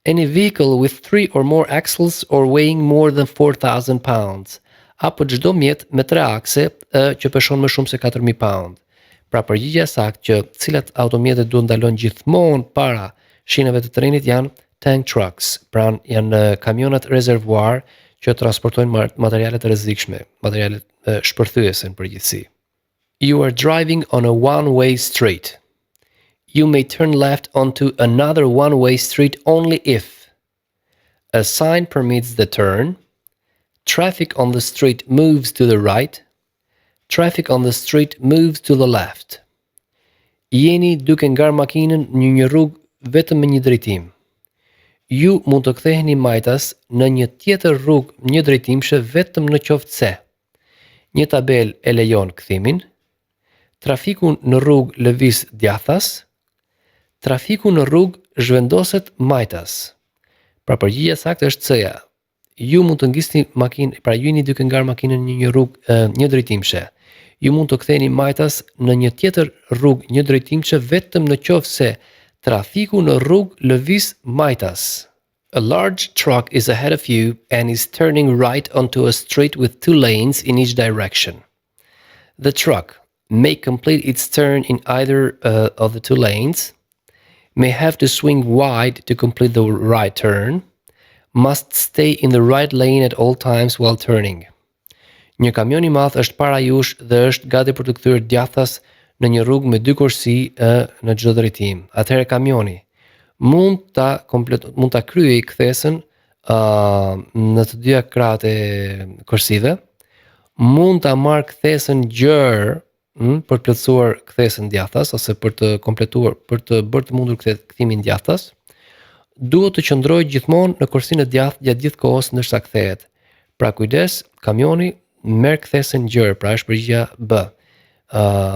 Any vehicle with 3 or more axles or weighing more than 4,000 pounds. Apo çdo mjet me 3 akse që peshon më shumë se 4.000 pound. Pra përgjigjja saktë që cilat automjetet duhet ndalojnë gjithmonë para shinave të trenit janë tank trucks, pra janë kamionat rezervuar që transportojnë materiale të rrezikshme, materiale shpërthyese në përgjithësi. You are driving on a one-way street. You may turn left onto another one-way street only if a sign permits the turn, traffic on the street moves to the right, traffic on the street moves to the left. Jeni duke ngar makinën në një rrugë vetëm me një drejtim. Ju mund të ktheheni majtas në një tjetër rrugë një drejtimshe vetëm në qoftë se një tabel e lejon kthimin, trafiku në rrugë lëviz djathtas, trafiku në rrugë zhvendoset majtas. Pra përgjigjja saktë është C-ja. Ju mund të ngisni makinë, pra ju jeni duke ngar makinën në një rrugë një drejtimshe. Ju mund të ktheheni majtas në një tjetër rrugë një drejtimshe vetëm në qoftë se trafiku në rrugë lëviz majtas. A large truck is ahead of you and is turning right onto a street with 2 lanes in each direction. The truck may complete its turn in either of the 2 lanes, may have to swing wide to complete the right turn, must stay in the right lane at all times while turning. Një kamion i madh është para jush dhe është gati për të kthyer djathtas në një rrugë me 2 kursi në çdo drejtim. Atëherë kamioni mund ta kryejë kthesën në të dyja krahët e kursive, mund ta marrë kthesën gjërë për të plotësuar kthesën djathtas ose për të kompletuar, për të bërë të mundur kthimin djathtas, duhet të qëndrojë gjithmonë në kursinë e djathtë gjatë gjithë kohës ndërsa kthehet. Pra kujdes, kamioni merr kthesën gjërë, pra është përgjigjja B.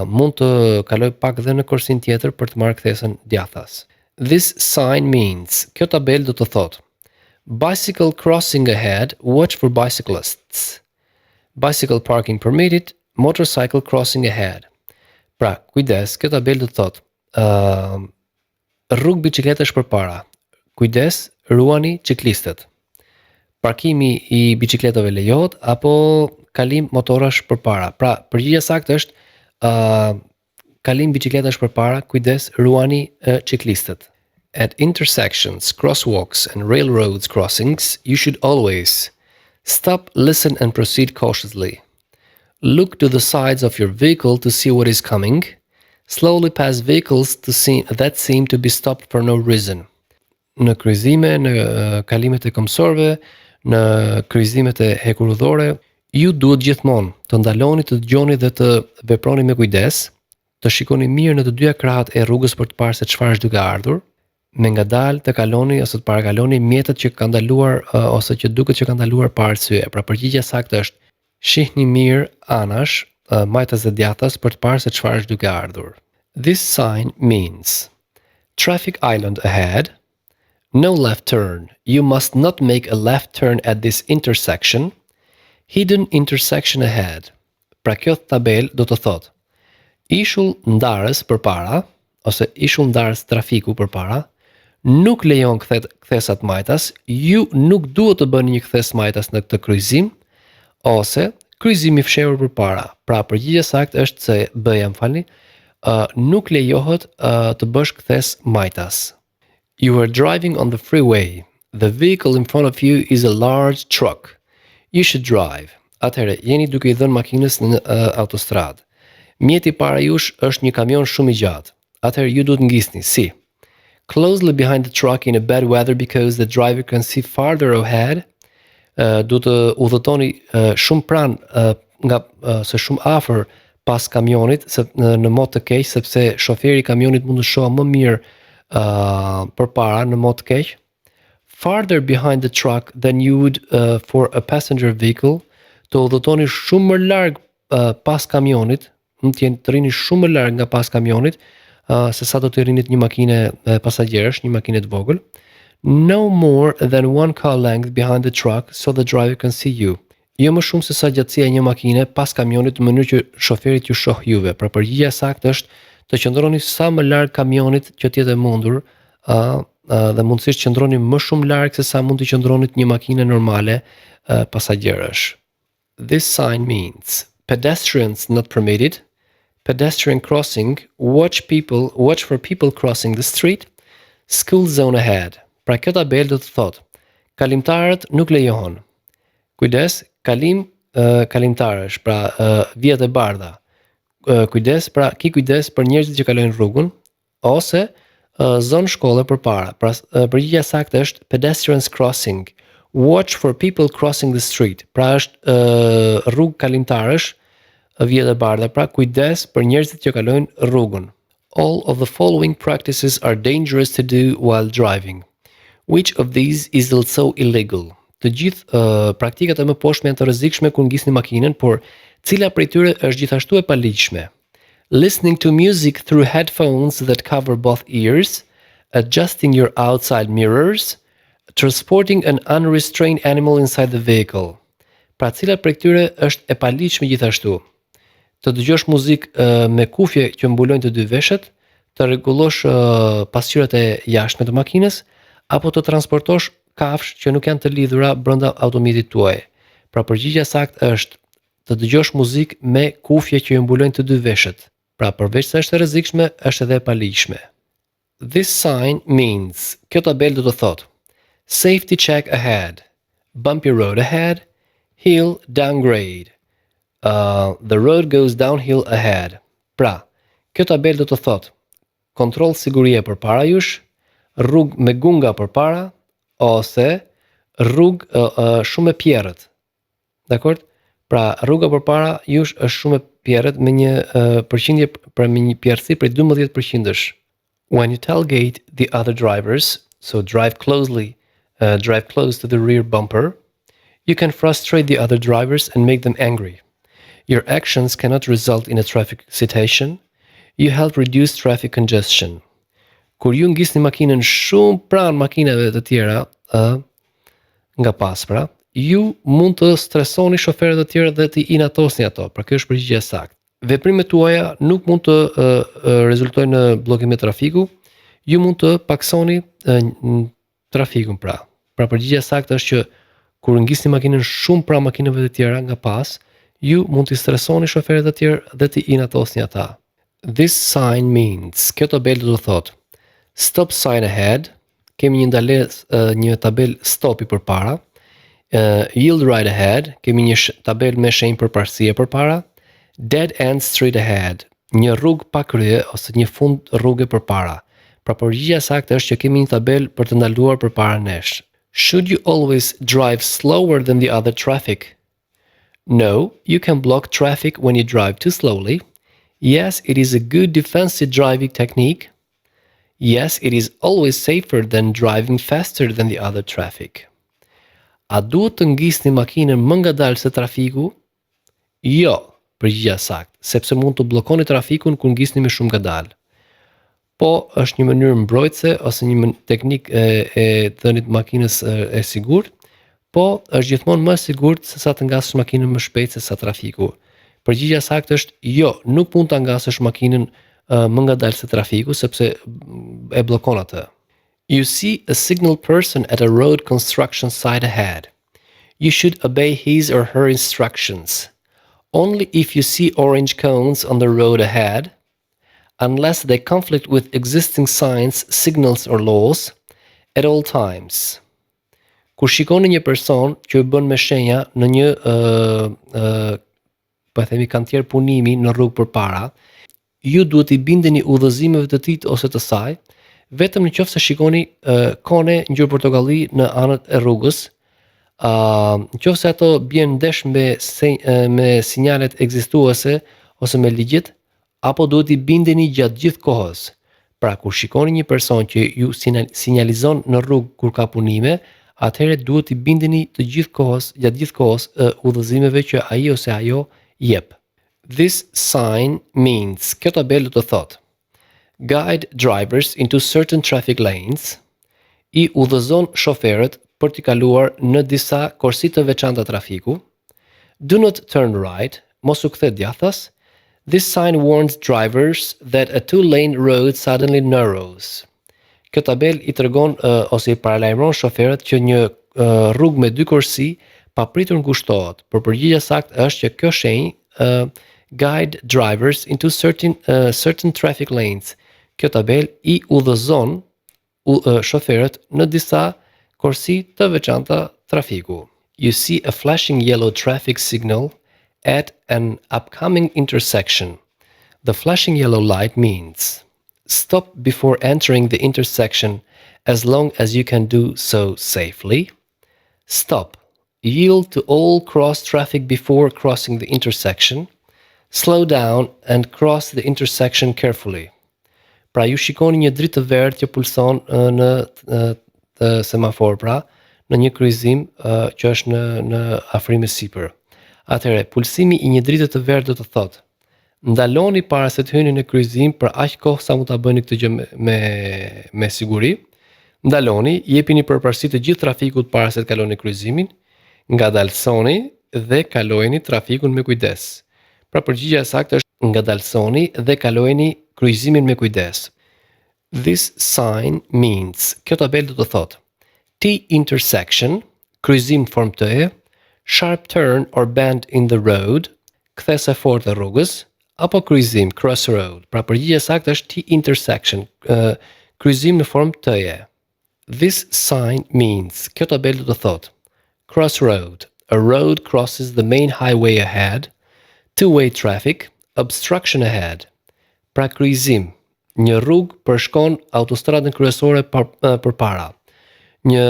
Mund të kaloj pak dhe në kursinë tjetër për të marrë kthesën djathtas. This sign means, kjo tabel do të thotë, bicycle crossing ahead, watch for bicyclists. Bicycle parking permitted, motorcycle crossing ahead. Pra, kujdes, kjo tabel do të thotë, rrugë biçikletash përpara. Kujdes, ruani ciklistët. Parkimi i biçikletave lejohet apo kalim motorash përpara. Pra, përgjigjja saktë është kalim biçikletash përpara, kujdes, ruani ciklistët. At intersections, crosswalks and railroads crossings, you should always stop, listen and proceed cautiously. Look to the sides of your vehicle to see what is coming. Slowly pass vehicles that seem to be stopped for no reason. Në kryqëzime, në kalimet e këmbësorëve, në kryqëzimet e hekurudhore, ju duhet gjithmonë të ndaloni, të dëgjoni dhe të veproni me kujdes, të shikoni mirë në të dyja krahat e rrugës për të parë se çfarë është duke ardhur, me ngadalë të kaloni ose të parakaloni mjetet që kanë ndaluar ose që duket që kanë ndaluar pa arsye. Pra përgjigjja saktë është shihni mirë anash, majtas dhe djathtas për të parë se çfarë është duke ardhur. This sign means traffic island ahead. No left turn. You must not make a left turn at this intersection. Hidden intersection ahead. Pra kjo tabel do të thotë ishull ndarës përpara ose ishull ndarës trafiku përpara nuk lejon kthesat majtas, ju nuk duhet të bëni një kthes majtas në këtë kryqëzim ose kryqëzim i fshehur përpara. Pra përgjigjja saktë është se B-ja, m'falni, nuk lejohet të bësh kthes majtas. You are driving on the freeway. The vehicle in front of you is a large truck. You should drive. Atëherë, jeni duke i dhënë makinës në autostradë. Mjeti para jush është një kamion shumë i gjatë. Atëherë ju duhet ngisni, si? Closely behind the truck in a bad weather because the driver can see farther ahead. Duhet të udhëtoni shumë pranë se shumë afër pas kamionit në mod të keq, sepse shoferi i kamionit mund të shohë më mirë përpara në mod të keq. Farther behind the truck than you would for a passenger vehicle. Të udhëtoni shumë më larg pas kamionit, të rini shumë më larg nga pas kamionit, se sa do të rinit një makine pasagjerësh, një makine të vogël. No more than one car length behind the truck so the driver can see you. Jo më shumë se sa gjatësia e një makine pas kamionit në mënyrë që shoferit ju shoh juve. Pra përgjigjja saktë është të qëndroni sa më larg kamionit që të jetë mundur, dhe mundësisht qëndroni më shumë larg se sa mund të qëndronit një makine normale pasagjerësh. This sign means pedestrians not permitted. Pedestrian crossing, watch for people crossing the street, school zone ahead. Pra kjo tabel do të thotë, kalimtarët nuk lejohen. Kujdes, kalimtarësh, pra vijat e bardha. Kujdes, pra ki kujdes për njerëzit që kalojnë rrugën, ose zonë shkolle përpara. Pra përgjigjja saktë është pedestrians crossing, watch for people crossing the street. Pra është rrugë kalimtarësh, vjet e bardha, pra kujdes për njerëzit që kalojnë rrugën. All of the following practices are dangerous to do while driving. Which of these is also illegal? Të gjithë praktikat e mëposhtme janë të rrezikshme kur ngisni makinën, por cila prej tyre është gjithashtu e paligjshme? Listening to music through headphones that cover both ears, adjusting your outside mirrors, transporting an unrestrained animal inside the vehicle. Pra cila prej tyre është e paligjshme gjithashtu? Të dëgjosh muzikë me kufje që mbulojnë të dy veshët, të rregullosh pasqyrat e jashtme të makinës, apo të transportosh kafshë që nuk janë të lidhura brenda automjetit tuaj. Pra përgjigjja saktë është të dëgjosh muzikë me kufje që mbulojnë të dy veshët. Pra përveç se është e rrezikshme, është edhe e paligjshme. This sign means, kjo tabel do të thotë, safety check ahead, bumpy road ahead, hill downgrade. The road goes downhill ahead. Pra, kjo tabel do të thotë kontroll sigurie përpara jush, rrugë me gunga përpara ose rrugë shumë e pjerrët. Dakor? Pra, rruga përpara jush është shumë pierët me një përqindje pra me një pjerësi prej 12%-sh. When you tailgate the other drivers, so drive close to the rear bumper, you can frustrate the other drivers and make them angry. Your actions cannot result in a traffic citation. You help reduce traffic congestion. Kur ju ngisni makinën shumë pranë makinave të tjera, nga paspra, ju mund të stresoni shoferët e tjerë dhe të inatosni ato. Pra kjo është përgjigjja e saktë. Veprimet tuaja nuk mund të rezultojnë në bllokim të trafiku. Ju mund të paksoni trafikun pra. Pra përgjigjja e saktë është që kur ngisni makinën shumë pranë makinave të tjera nga pas, ju mund të stresoni shoferët e tjerë dhe të inatosni ata. This sign means, kjo tabelë do të thotë, stop sign ahead, kemi një tabel stopi përpara. Yield right ahead, kemi një tabel me shenjë përparësie përpara. Dead end street ahead, një rrugë pa krye ose një fund rruge përpara. Pra përgjigjja e saktë është që kemi një tabel për të ndaluar përpara nesh. Should you always drive slower than the other traffic? No, you can block traffic when you drive too slowly. Yes, it is a good defensive driving technique. Yes, it is always safer than driving faster than the other traffic. A duhet të ngisni makinën më ngadalë se trafiku? Jo, përgjigjja saktë, sepse mund të bllokoni trafikun kur ngisni më shumë ngadalë. Po, është një mënyrë mbrojtëse ose një teknikë e dhënit makinës e sigurt, po është gjithmonë më e sigurt se sa të ngasësh makinën më shpejt se sa trafiku. Përgjigjja saktë është jo, nuk mund ta ngasësh makinën më ngadalë se trafiku sepse e bllokon atë. You see a signal person at a road construction site ahead. You should obey his or her instructions. Only if you see orange cones on the road ahead, unless they conflict with existing signs, signals or laws, at all times. Kur shikoni një person që bën me shenja në një po themi kantier punimi në rrugë përpara, ju duhet I bindeni udhëzimeve të tij ose të saj, vetëm nëse shikoni kone ngjyrë portokalli në anët e rrugës, nëse ato bien ndesh me sinjalet ekzistuese ose me ligjet, apo duhet I bindeni gjatë gjithë kohës. Pra kur shikoni një person që ju sinjalizon në rrugë kur ka punime, atëherë duhet I bindeni gjatë gjithë kohës udhëzimeve që ai ose ajo jep. This sign means, kjo tabelë do të thotë, guide drivers into certain traffic lanes, I udhëzon shoferët për t'i kaluar në disa korsi të veçanta trafiku. Do not turn right, mos u kthe djathtas. This sign warns drivers that a two-lane road suddenly narrows. Kjo tabelë I tregon ose I paralajmëron shoferët që një rrugë me dy korsi papritur ngushtohet. Por përgjigjja saktë është që kjo shenjë guide drivers into certain traffic lanes. Kjo tabel I udhëzon shoferët në disa korsi të veçanta trafiku. You see a flashing yellow traffic signal at an upcoming intersection. The flashing yellow light means stop before entering the intersection as long as you can do so safely. Stop. Yield to all cross traffic before crossing the intersection. Slow down and cross the intersection carefully. Pra ju shikoni një dritë të verdhë që pulson në semafor, pra në një kryqëzim që është në afrime sipër. Atëherë, pulsimi I një drite të verdhë do të thotë: ndaloni para se të hyni në kryqëzim për aq kohë sa mund ta bëni këtë gjë me siguri. Ndaloni, jepini përparësi të gjithë trafikut para se të kaloni kryqëzimin. Ngadalsoni dhe kalojeni trafikun me kujdes. Pra përgjigjja e saktë është ngadalsoni dhe kalojeni kryqëzimin me kujdes. This sign means, kjo tabelë do të thotë, T-intersection, kryqëzim në formë T-je, sharp turn or bend in the road, kthese fortë e rrugës, apo kryqëzim, crossroad. Pra përgjigjja e saktë është T-intersection, kryqëzim në formë T-je. This sign means, kjo tabelë do të thotë, crossroad, a road crosses the main highway ahead, two-way traffic, obstruction ahead. Pra kryqëzim, një rrugë përshkon autostradën kryesore përpara. Një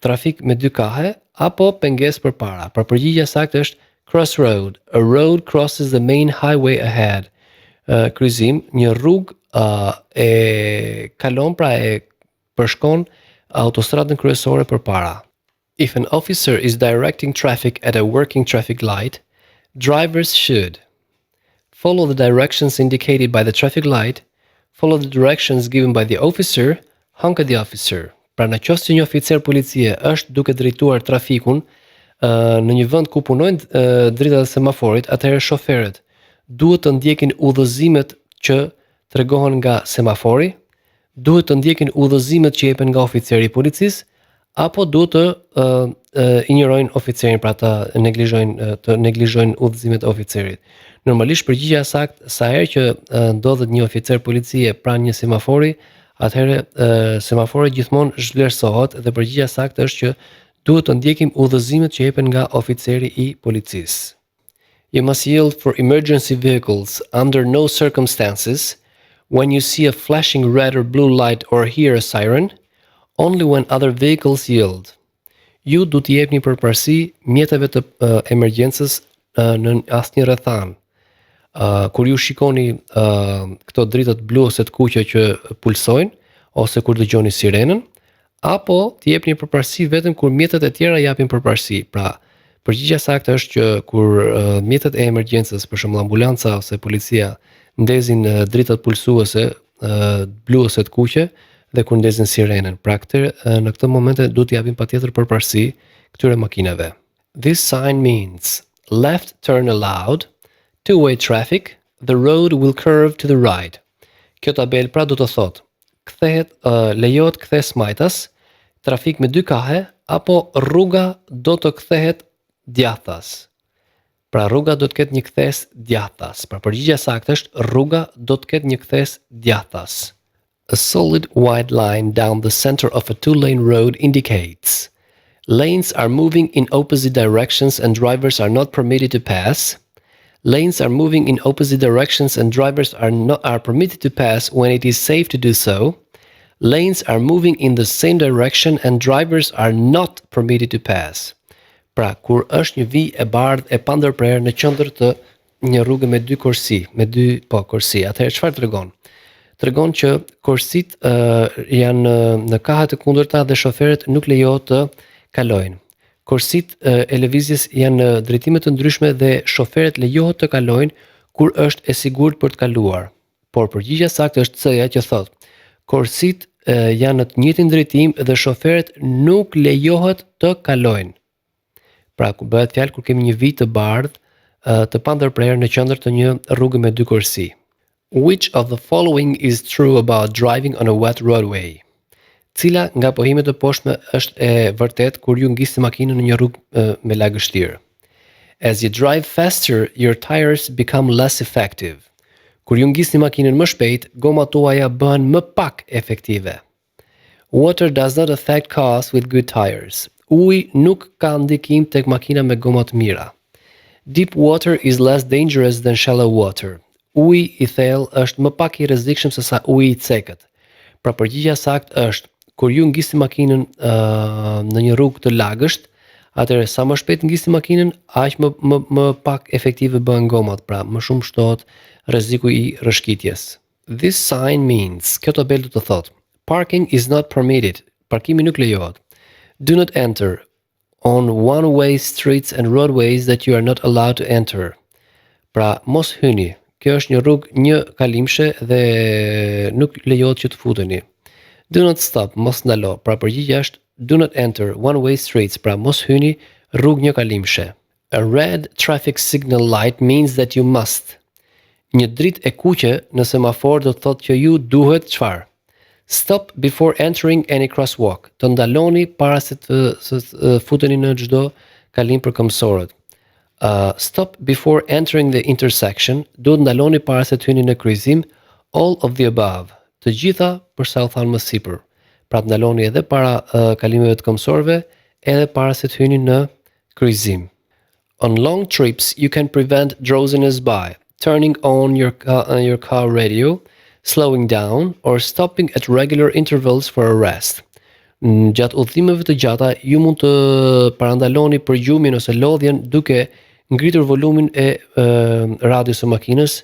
trafik me dy kahe apo pengesë përpara. Pra përgjigjja saktë është Crossroad. A road crosses the main highway ahead. Kryqëzim, një rrugë e kalon pra e përshkon autostradën kryesore përpara. If an officer is directing traffic at a working traffic light, drivers should follow the directions indicated by the traffic light, follow the directions given by the officer, honk at the officer. Pra në qoftë që një oficer policie është duke drejtuar trafikun në një vend ku punojnë dritat e semaforit, atëherë shoferët duhet të ndjekin udhëzimet që tregohen nga semafori, duhet të ndjekin udhëzimet që jepen nga oficeri i policisë, apo duhet të injorojnë oficerin, pra të neglizhojnë udhëzimet e oficerit. Normalisht përgjigjja e saktë sa herë që ndodhet një oficer policie pranë një semafori, atëherë semafori gjithmonë zhvlerësohet dhe përgjigjja e saktë është që duhet të ndjekim udhëzimet që jepen nga oficeri i policisë. You must yield for emergency vehicles under no circumstances when you see a flashing red or blue light or hear a siren, only when other vehicles yield. Ju du t'i jepni përparësi mjeteve të emergjencës në asnjë rrethan. Kur ju shikoni këto dritat blu ose të kuqe që pulsojnë, ose kur dëgjoni sirenën, apo t'i jepni përparësi vetëm kur mjetet e tjera japin përparësi. Pra, përgjigjja saktë është që kur mjetet e emergjencës, për shembull ambulanca ose policia, ndezin dritat pulsuese blu ose të kuqe dhe kur ndezin sirenën. Pra, në këtë momente duhet t'i japin patjetër përparësi këtyre makinave. This sign means left turn allowed, two-way traffic, the road will curve to the right. Kjo tabel pra do të thotë, lejohet kthes majtas, trafik me dy kahe, apo rruga do të kthehet djathtas. Pra rruga do të ketë një kthes djathtas. Pra përgjigjja saktë është rruga do të ketë një kthes djathtas. A solid white line down the center of a two-lane road indicates lanes are moving in opposite directions and drivers are not permitted to pass. Lanes are moving in opposite directions and drivers are permitted to pass when it is safe to do so. Lanes are moving in the same direction and drivers are not permitted to pass. Pra, kur është një vijë e bardhë e pandërprerë në qendër të një rruge me dy kursi, atëherë çfarë tregon? Tregon që kursit janë në kahat e kundërta dhe shoferët nuk lejohet të kalojnë. Kursit e lëvizjes janë në drejtime të ndryshme dhe shoferët lejohet të kalojnë kur është e sigurt për të kaluar. Por përgjigjja saktë është C-ja që thotë, kursit janë në të njëjtin drejtim dhe shoferët nuk lejohet të kalojnë. Pra, ku bëhet fjalë kur kemi një vijë të bardhë të pandërprerë në qendër të një rruge me dy kursi. Which of the following is true about driving on a wet roadway? Cila nga pohimet e poshtme është e vërtet kur ju ngisni makinën në një rrugë me lagështirë? As you drive faster, your tires become less effective. Kur ju ngisni makinën më shpejt, gomat tuaja bëhen më pak efektive. Water does not affect cars with good tires. Uji nuk ka ndikim tek makina me goma të mira. Deep water is less dangerous than shallow water. Uji i thellë është më pak i rrezikshëm se sa uji i cekët. Pra përgjigjja saktë është, kur ju ngisni makinën në një rrugë të lagësht, atëherë sa më shpejt ngisni makinën, aq më pak efektive bëhen gomat, pra më shumë shtohet rreziku i rrëshqitjes. This sign means, kjo tabel do të thotë, parking is not permitted, parkimi nuk lejohet. Do not enter on one-way streets and roadways that you are not allowed to enter. Pra mos hyni. Kjo është një rrugë një kalimshe dhe nuk lejohet që të futeni. Do not stop, mos ndalo. Pra përgjigjja është do not enter one-way streets, pra mos hyni rrugë një kalimshe. A red traffic signal light means that you must. Një dritë e kuqe në semafor do të thotë që ju duhet çfarë? Stop before entering any crosswalk. Të ndaloni para se të futeni në çdo kalim për këmbësorët. Stop before entering the intersection. Duhet ndaloni para se të hyni në kryqëzim. All of the above. Të gjitha për sa u thanë më sipër. Pra të ndaloni edhe para kalimeve të këmbësorëve, edhe para se të hyni në kryqëzim. On long trips, you can prevent drowsiness by turning on your car radio, slowing down, or stopping at regular intervals for a rest. Gjatë udhëtimeve të gjata, ju mund të parandaloni përgjumin ose lodhjen duke ngritur volumin e radios së makinës,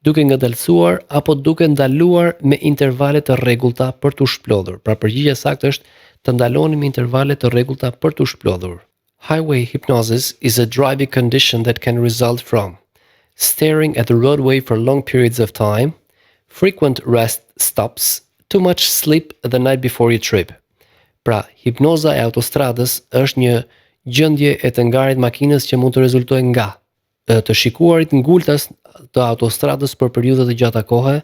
duke ngadalësuar apo duke ndaluar me intervale të rregullta për t'u shplodhur. Pra përgjigjja saktë është të ndaloni me intervale të rregullta për t'u shplodhur. Highway hypnosis is a driving condition that can result from staring at the roadway for long periods of time, frequent rest stops, too much sleep the night before your trip. Pra, hipnoza e autostradës është një gjendje e të ngarit makinës që mund të rezultojë nga të shikuarit ngultas të autostradës për periudha të gjata kohe,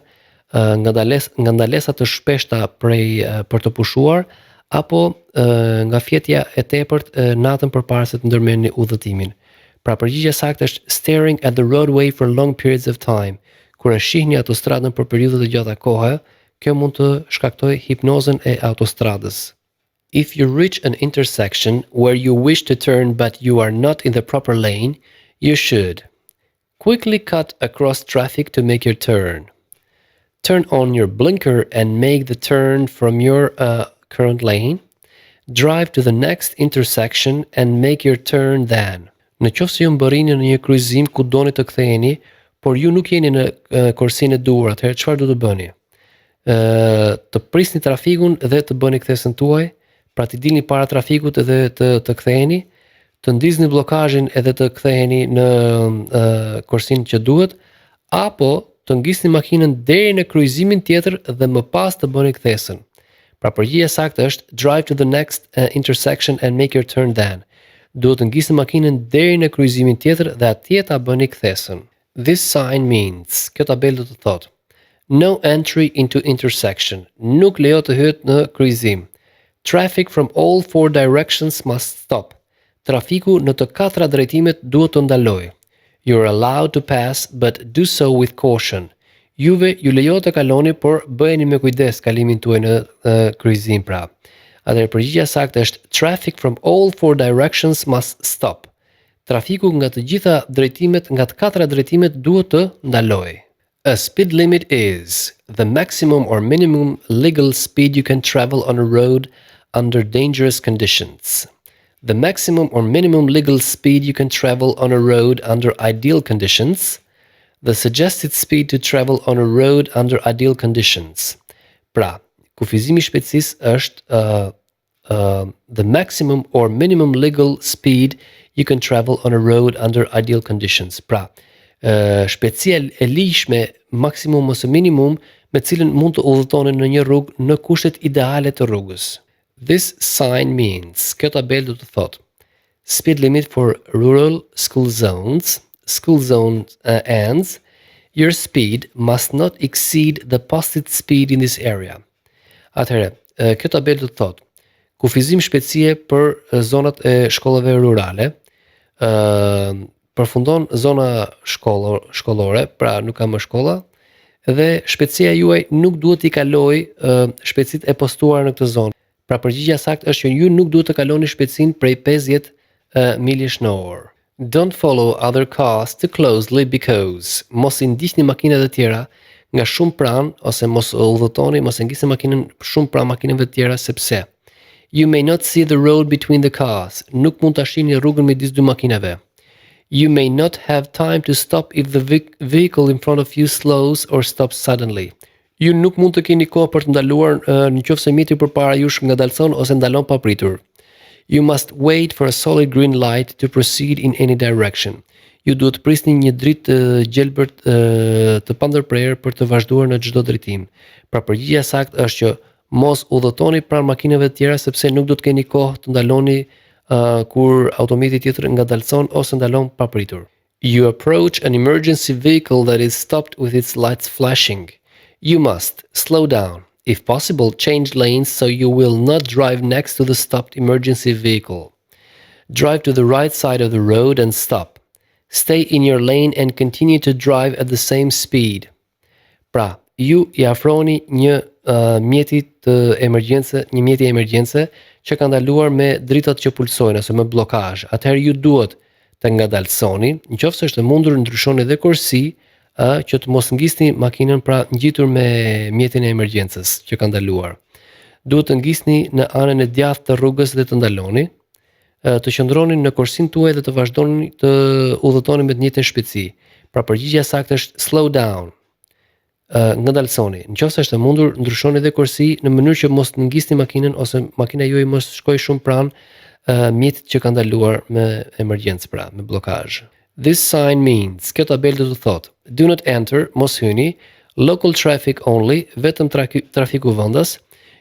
ngandalesa të shpeshta për të pushuar, apo nga fjetja e tepërt natën përpara se të ndërmerrni udhëtimin. Pra përgjigjja saktë është staring at the roadway for long periods of time. Kur e shihni autostradën për periudha të gjata kohe, kjo mund të shkaktojë hipnozën e autostradës. If you reach an intersection where you wish to turn but you are not in the proper lane, you should quickly cut across traffic to make your turn. Turn on your blinker and make the turn from your current lane. Drive to the next intersection and make your turn then. Në qoftë se ju mbërrini në një kryqëzim ku doni të ktheheni, por ju nuk jeni në korsinë e duhur, atëherë çfarë do të bëni? Të prisni trafikun dhe të bëni kthesën tuaj, pra të dilni para trafikut edhe të ktheheni, të ndizni bllokazhin edhe të ktheheni në korsinë që duhet, apo të ngisni makinën deri në kryqëzimin tjetër dhe më pas të bëni kthesën. Pra përgjigjja saktë është drive to the next intersection and make your turn then. Duhet të ngisni makinën deri në kryqëzimin tjetër dhe atje ta bëni kthesën. This sign means, kjo tabelë do të thotë, no entry into intersection, nuk lejo të hyet në kryqëzim. Traffic from all four directions must stop. Trafiku në të katra drejtimet duhet të ndalojë. You're allowed to pass, but do so with caution. Juve ju lejohet të kaloni, por bëheni me kujdes kalimin tuaj në kryqëzim pra. Atëherë përgjigjja saktë është traffic from all four directions must stop. Trafiku nga të gjitha drejtimet, nga të katra drejtimet duhet të ndalojë. A speed limit is the maximum or minimum legal speed you can travel on a road under dangerous conditions. The maximum or minimum legal speed you can travel on a road under ideal conditions. The suggested speed to travel on a road under ideal conditions. Pra, kufizimi i shpejtësisë është the maximum or minimum legal speed you can travel on a road under ideal conditions. Pra, shpejtësia e lishme maksimum ose minimum me cilën mund të udhëtoni në një rrugë në kushtet ideale të rrugës. This sign means, kjo tabelë do të thotë, speed limit for rural school zones ends, your speed must not exceed the posted speed in this area. Atëherë, kjo tabelë do të thotë, kufizim shpejtësie për zonat e shkollave rurale, përfundon zona shkollore, pra nuk ka më shkolla, dhe shpejtësia juaj nuk duhet t'i kalojë shpejtësitë e postuara në këtë zonë. Pra përgjigjja saktë është që ju nuk duhet të kaloni shpejtësinë prej 50 miljesh në orë. Don't follow other cars too closely because mos i ndiqni makinat e tjera nga shumë pranë, ose mos udhëtoni, mos e ngisni makinën shumë pranë makinave të tjera sepse you may not see the road between the cars. Nuk mund ta shihni rrugën midis dy makinave. You may not have time to stop if the vehicle in front of you slows or stops suddenly. Ju nuk mund të keni kohë për të ndaluar nëse mjeti përpara jush ngadalson ose ndalon papritur. You must wait for a solid green light to proceed in any direction. Ju duhet të prisni një dritë të gjelbërt të pandërprerë për të vazhduar në çdo drejtim. Pra përgjigjja saktë është që mos udhëtoni pranë makinave të tjera sepse nuk do të keni kohë të ndaloni kur automjeti tjetër ngadalson ose ndalon papritur. You approach an emergency vehicle that is stopped with its lights flashing. You must slow down. If possible, change lanes so you will not drive next to the stopped emergency vehicle. Drive to the right side of the road and stop. Stay in your lane and continue to drive at the same speed. Pra, ju I afroni një mjeti emergjence që ka ndaluar me dritat që pulsojnë ose me blokazh. Atëherë ju duhet të ngadalsoni, nëse është e mundur ndryshoni edhe kursi që të mos ngisni makinën pra ngjitur me mjetin e emergjencës që ka ndaluar. Duhet të ngisni në anën e djathtë të rrugës dhe të ndaloni. të qëndroni në korsinë tuaj dhe të vazhdoni të udhëtoni me të njëjtën shpejtësi. Pra përgjigjja saktë është slow down. Ngadalsoni. Nëse është e mundur, ndryshoni edhe kursi në mënyrë që mos të ngisni makinën ose makina juaj mos shkojë shumë pranë mjetit që ka ndaluar me emergjencë, pra me blokazh. This sign means, kjo tabelë do të thotë, do not enter, mos hyni, local traffic only, vetëm trafiku vendas.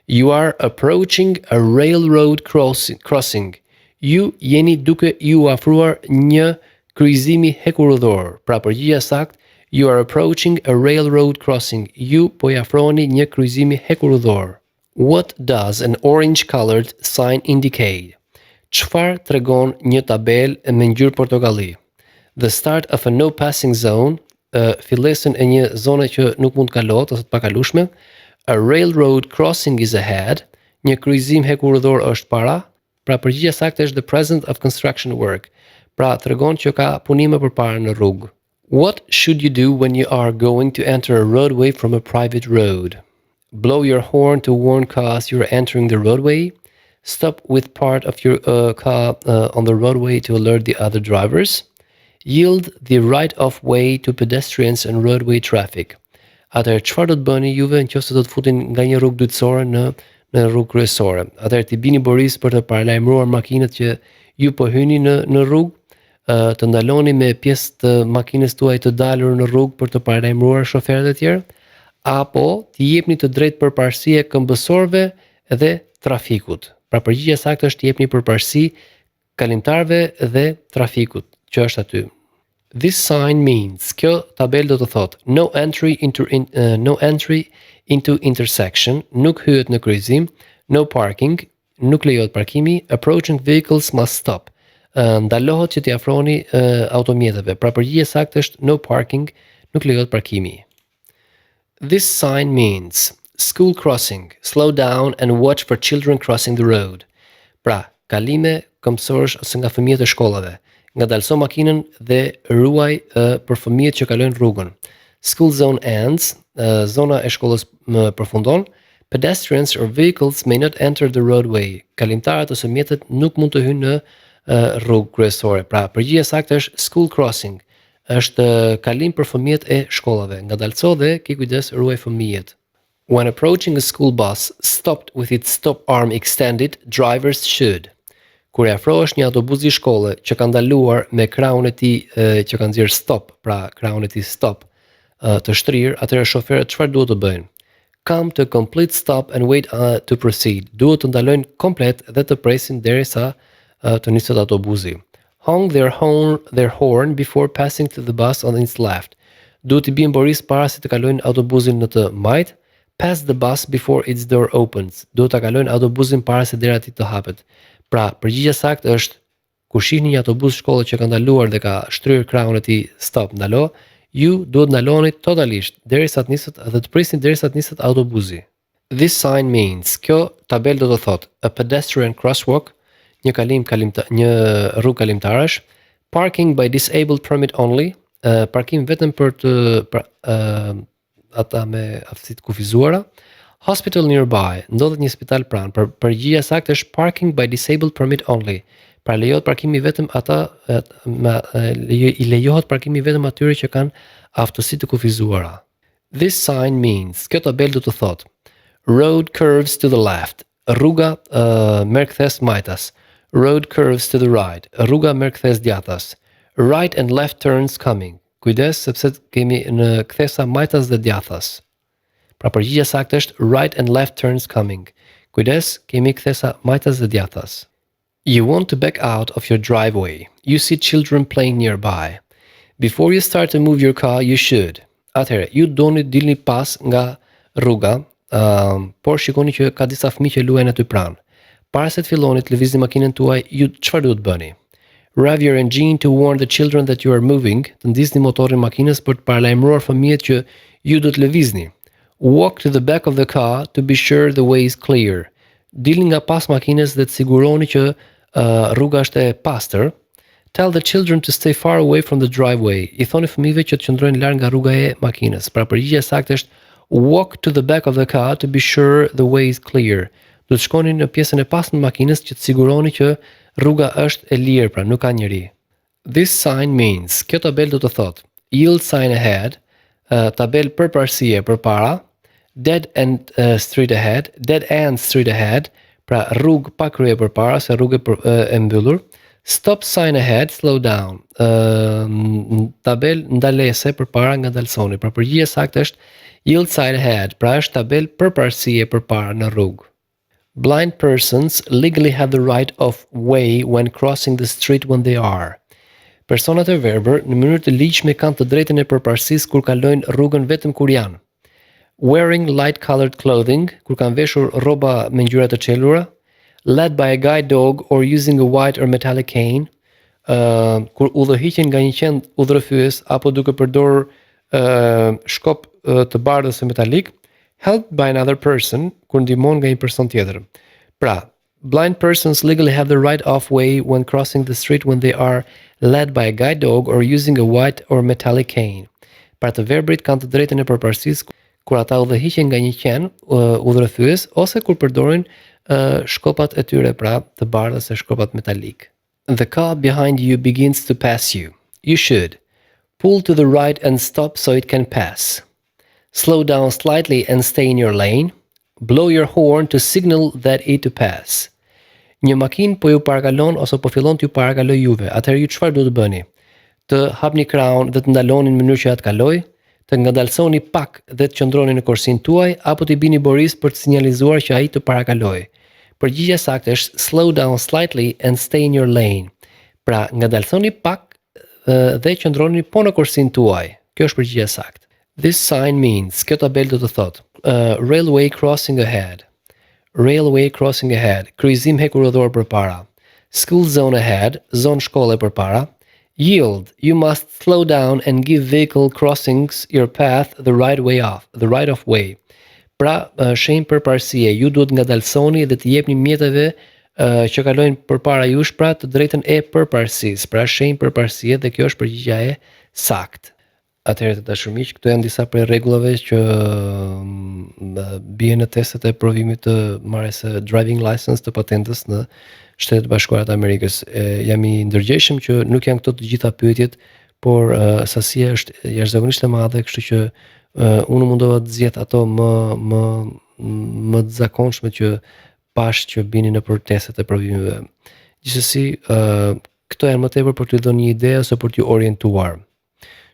You are approaching a railroad crossing. Ju jeni duke ju afruar një kryqëzimi hekurudhor. Pra përgjigjja saktë, you are approaching a railroad crossing. Ju po i afroheni një kryqëzimi hekurudhor. What does an orange-colored sign indicate? Çfarë tregon një tabelë me ngjyrë portokalli? The start of a no passing zone, fillesën e një zone që nuk mund të kalohet ose të pakalueshme. A railroad crossing is ahead. Një kryqëzim hekurudhor është para. Pra përgjigjja saktë është the present of construction work. Pra tregon që ka punime përpara në rrugë. What should you do when you are going to enter a roadway from a private road? Blow your horn to warn cars you're entering the roadway. Stop with part of your car on the roadway to alert the other drivers. Yield the right-of way to pedestrians and roadway traffic. Atëherë çfarë do të bëni juve nëse do të futin nga një rrugë dytësore në rrugë kryesore? Atëherë ti bini boris për të paralajmëruar makinat që ju po hyni në rrugë, të ndaloni me pjesë të makinës tuaj të dalur në rrugë për të paralajmëruar shoferët e tjerë, apo t'i jepni të drejtë përparësie këmbësorëve dhe trafikut. Pra përgjigjja saktë është t'i jepni përparësi kalimtarëve dhe trafikut që është aty. This sign means, kjo tabelë do të thotë, no entry into intersection, nuk hyet në kryqëzim, no parking, nuk lejohet parkimi, approaching vehicles must stop. Ndalohet që t'i afroni automjeteve. Pra përgjigjja saktë është no parking, nuk lejohet parkimi. This sign means school crossing, slow down and watch for children crossing the road. Pra, kalime këmbësorësh ose nga fëmijët e shkollave. Ngadalso makinën dhe ruaj për fëmijët që kalojnë rrugën. School zone ends, zona e shkollës përfundon. Pedestrians or vehicles may not enter the roadway. Kalimtarët ose mjetet nuk mund të hyjnë në rrugë kryesore. Pra, përgjigjja saktë është school crossing. Është kalim për fëmijët e shkollave. Ngadalso dhe ke kujdes, ruaj fëmijët. When approaching a school bus stopped with its stop arm extended, drivers should. Kur e afrohesh një autobus i shkolle që ka ndaluar me krahun e tij që ka nxjerr stop, pra krahun e tij stop, të shtrirë, atëherë shoferët çfarë duhet të bëjnë? Come to a complete stop and wait to proceed. Duhet të ndalojnë komplet dhe të presin derisa të niset autobusi. Honk their horn before passing to the bus on its left. Duhet të bien boris para se të kalojnë autobusin në të majt. Pass the bus before its door opens. Duhet ta kalojnë autobusin para se dera e tij të hapet. Pra, përgjigjja saktë është, kur shihni një autobus shkolle që ka ndaluar dhe ka shtryer krahun e tij stop, ndalo, ju duhet ndaloni totalisht derisa të niset dhe të prisni derisa të niset autobusi. This sign means, kjo tabelë do të thotë, a pedestrian crosswalk, një rrugë kalimtarash, parking by disabled permit only, parkim vetëm për ata me aftësi të kufizuara. Hospital nearby, ndodhet një spital pranë. Përgjigjja saktë është parking by disabled permit only. Pra lejohet parkimi vetëm i lejohet parkimi vetëm atyre që kanë aftësi të kufizuara. This sign means, kjo tabelë do të thotë, road curves to the left, rruga merr kthes majtas. Road curves to the right, rruga merr kthes djathtas. Right and left turns coming. Kujdes sepse kemi në kthesa majtas dhe djathtas. Pra përgjigjja saktë është right and left turns coming. Kujdes, kemi kthesa majtas dhe djathtas. You want to back out of your driveway. You see children playing nearby. Before you start to move your car, you should. Atëherë, ju doni dilni pas nga rruga, por shikoni që ka disa fëmijë që luajnë aty pranë. Para se të filloni të lëvizni makinën tuaj, ju çfarë duhet bëni? Rev your engine to warn the children that you are moving. Të ndisni motorin makinës për të paralajmëruar fëmijët që ju do të lëvizni. Walk to the back of the car to be sure the way is clear. Dilni nga pas makinës dhe të siguroni që rruga është e pastër. Tell the children to stay far away from the driveway. I thoni fëmijëve që të qëndrojnë larg nga rruga e makinës. Pra përgjigjja saktë është walk to the back of the car to be sure the way is clear. Do të shkoni në pjesën e pastër të makinës që të siguroni që Rruga është e lirë, pra nuk ka njeri. This sign means, kjo tabel do të thotë, yield sign ahead, tabel përparësie përpara, dead end street ahead, pra rrugë pa krye përpara, se rrugë e mbyllur. Stop sign ahead, slow down. Tabel ndalese përpara ngadalsoni. Pra përgjigja saktë është yield sign ahead, pra është tabel përparësie përpara në rrugë. Blind persons legally have the right of way when crossing the street when they are. Personat e verbër në mënyrë të ligjshme kanë të drejtën e përparësisë kur kalojnë rrugën vetëm kur janë. Wearing light colored clothing, kur kanë veshur rroba me ngjyra të çelura. Led by a guide dog or using a white or metallic cane, kur udhëhiqen nga një qend udhërrëfyes apo duke përdorur shkop të bardhë ose metalik. Helped by another person, kur ndihmon nga një person tjetër. Pra, blind persons legally have the right of way when crossing the street when they are led by a guide dog or using a white or metallic cane. Pra të verbrit kanë të drejtën e përparësisë kur ata udhëhiqen nga një qen udhërrëfyes ose kur përdorin shkopat e tyre, pra të bardhë ose shkopat metalik. The car behind you begins to pass you. You should pull to the right and stop so it can pass. Slow down slightly and stay in your lane. Blow your horn to signal that it to pass. Një makinë po ju parakalon ose po fillon t'ju parakaloj juve. Atëherë ju çfarë duhet të bëni? Të hapni krahun dhe të ndaloni në mënyrë që atë kaloj, të ngadalsoni pak dhe të qëndroni në korsinë tuaj apo t'i bini boris për të sinjalizuar që ai të parakaloj. Përgjigjja saktë është slow down slightly and stay in your lane. Pra, ngadalsoni pak dhe qëndroni po në korsinë tuaj. Kjo është përgjigjja saktë. This sign means, kjo tabel do të thotë, railway crossing ahead. Railway crossing ahead, kryqëzim hekurëdhor përpara. School zone ahead, zonë shkolle përpara. Yield, you must slow down and give vehicle crossings your path the right of way. Pra, shenjë përparësie, ju duhet ngadalsoni dhe të jepni mjeteve që kalojnë përpara jush, pra të drejtën e përparësisë. Pra, shenjë përparësie dhe kjo është përgjigjja e saktë. Atëherë të dashur miq, këto janë disa prej rregullave që bien në testet e provimit të marrjes së driving license të patentës në Shtetet e Bashkuara të Amerikës. Jam i ndërgjegjshëm që nuk janë këto të gjitha pyetjet, por sasia është jashtëzakonisht e madhe, kështu që unë mundova të zgjedh ato më të zakonshme që pash që binin nëpër testet e provimeve. Gjithsesi, këto janë më tepër për t'ju dhënë një ide ose për t'ju orientuar.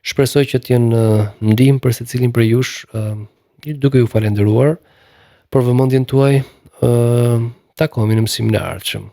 Shpresoj që t'jenë ndihmë për secilin prej jush, duke ju falendëruar për vëmendjen tuaj. Takohemi në mësimin e ardhshëm.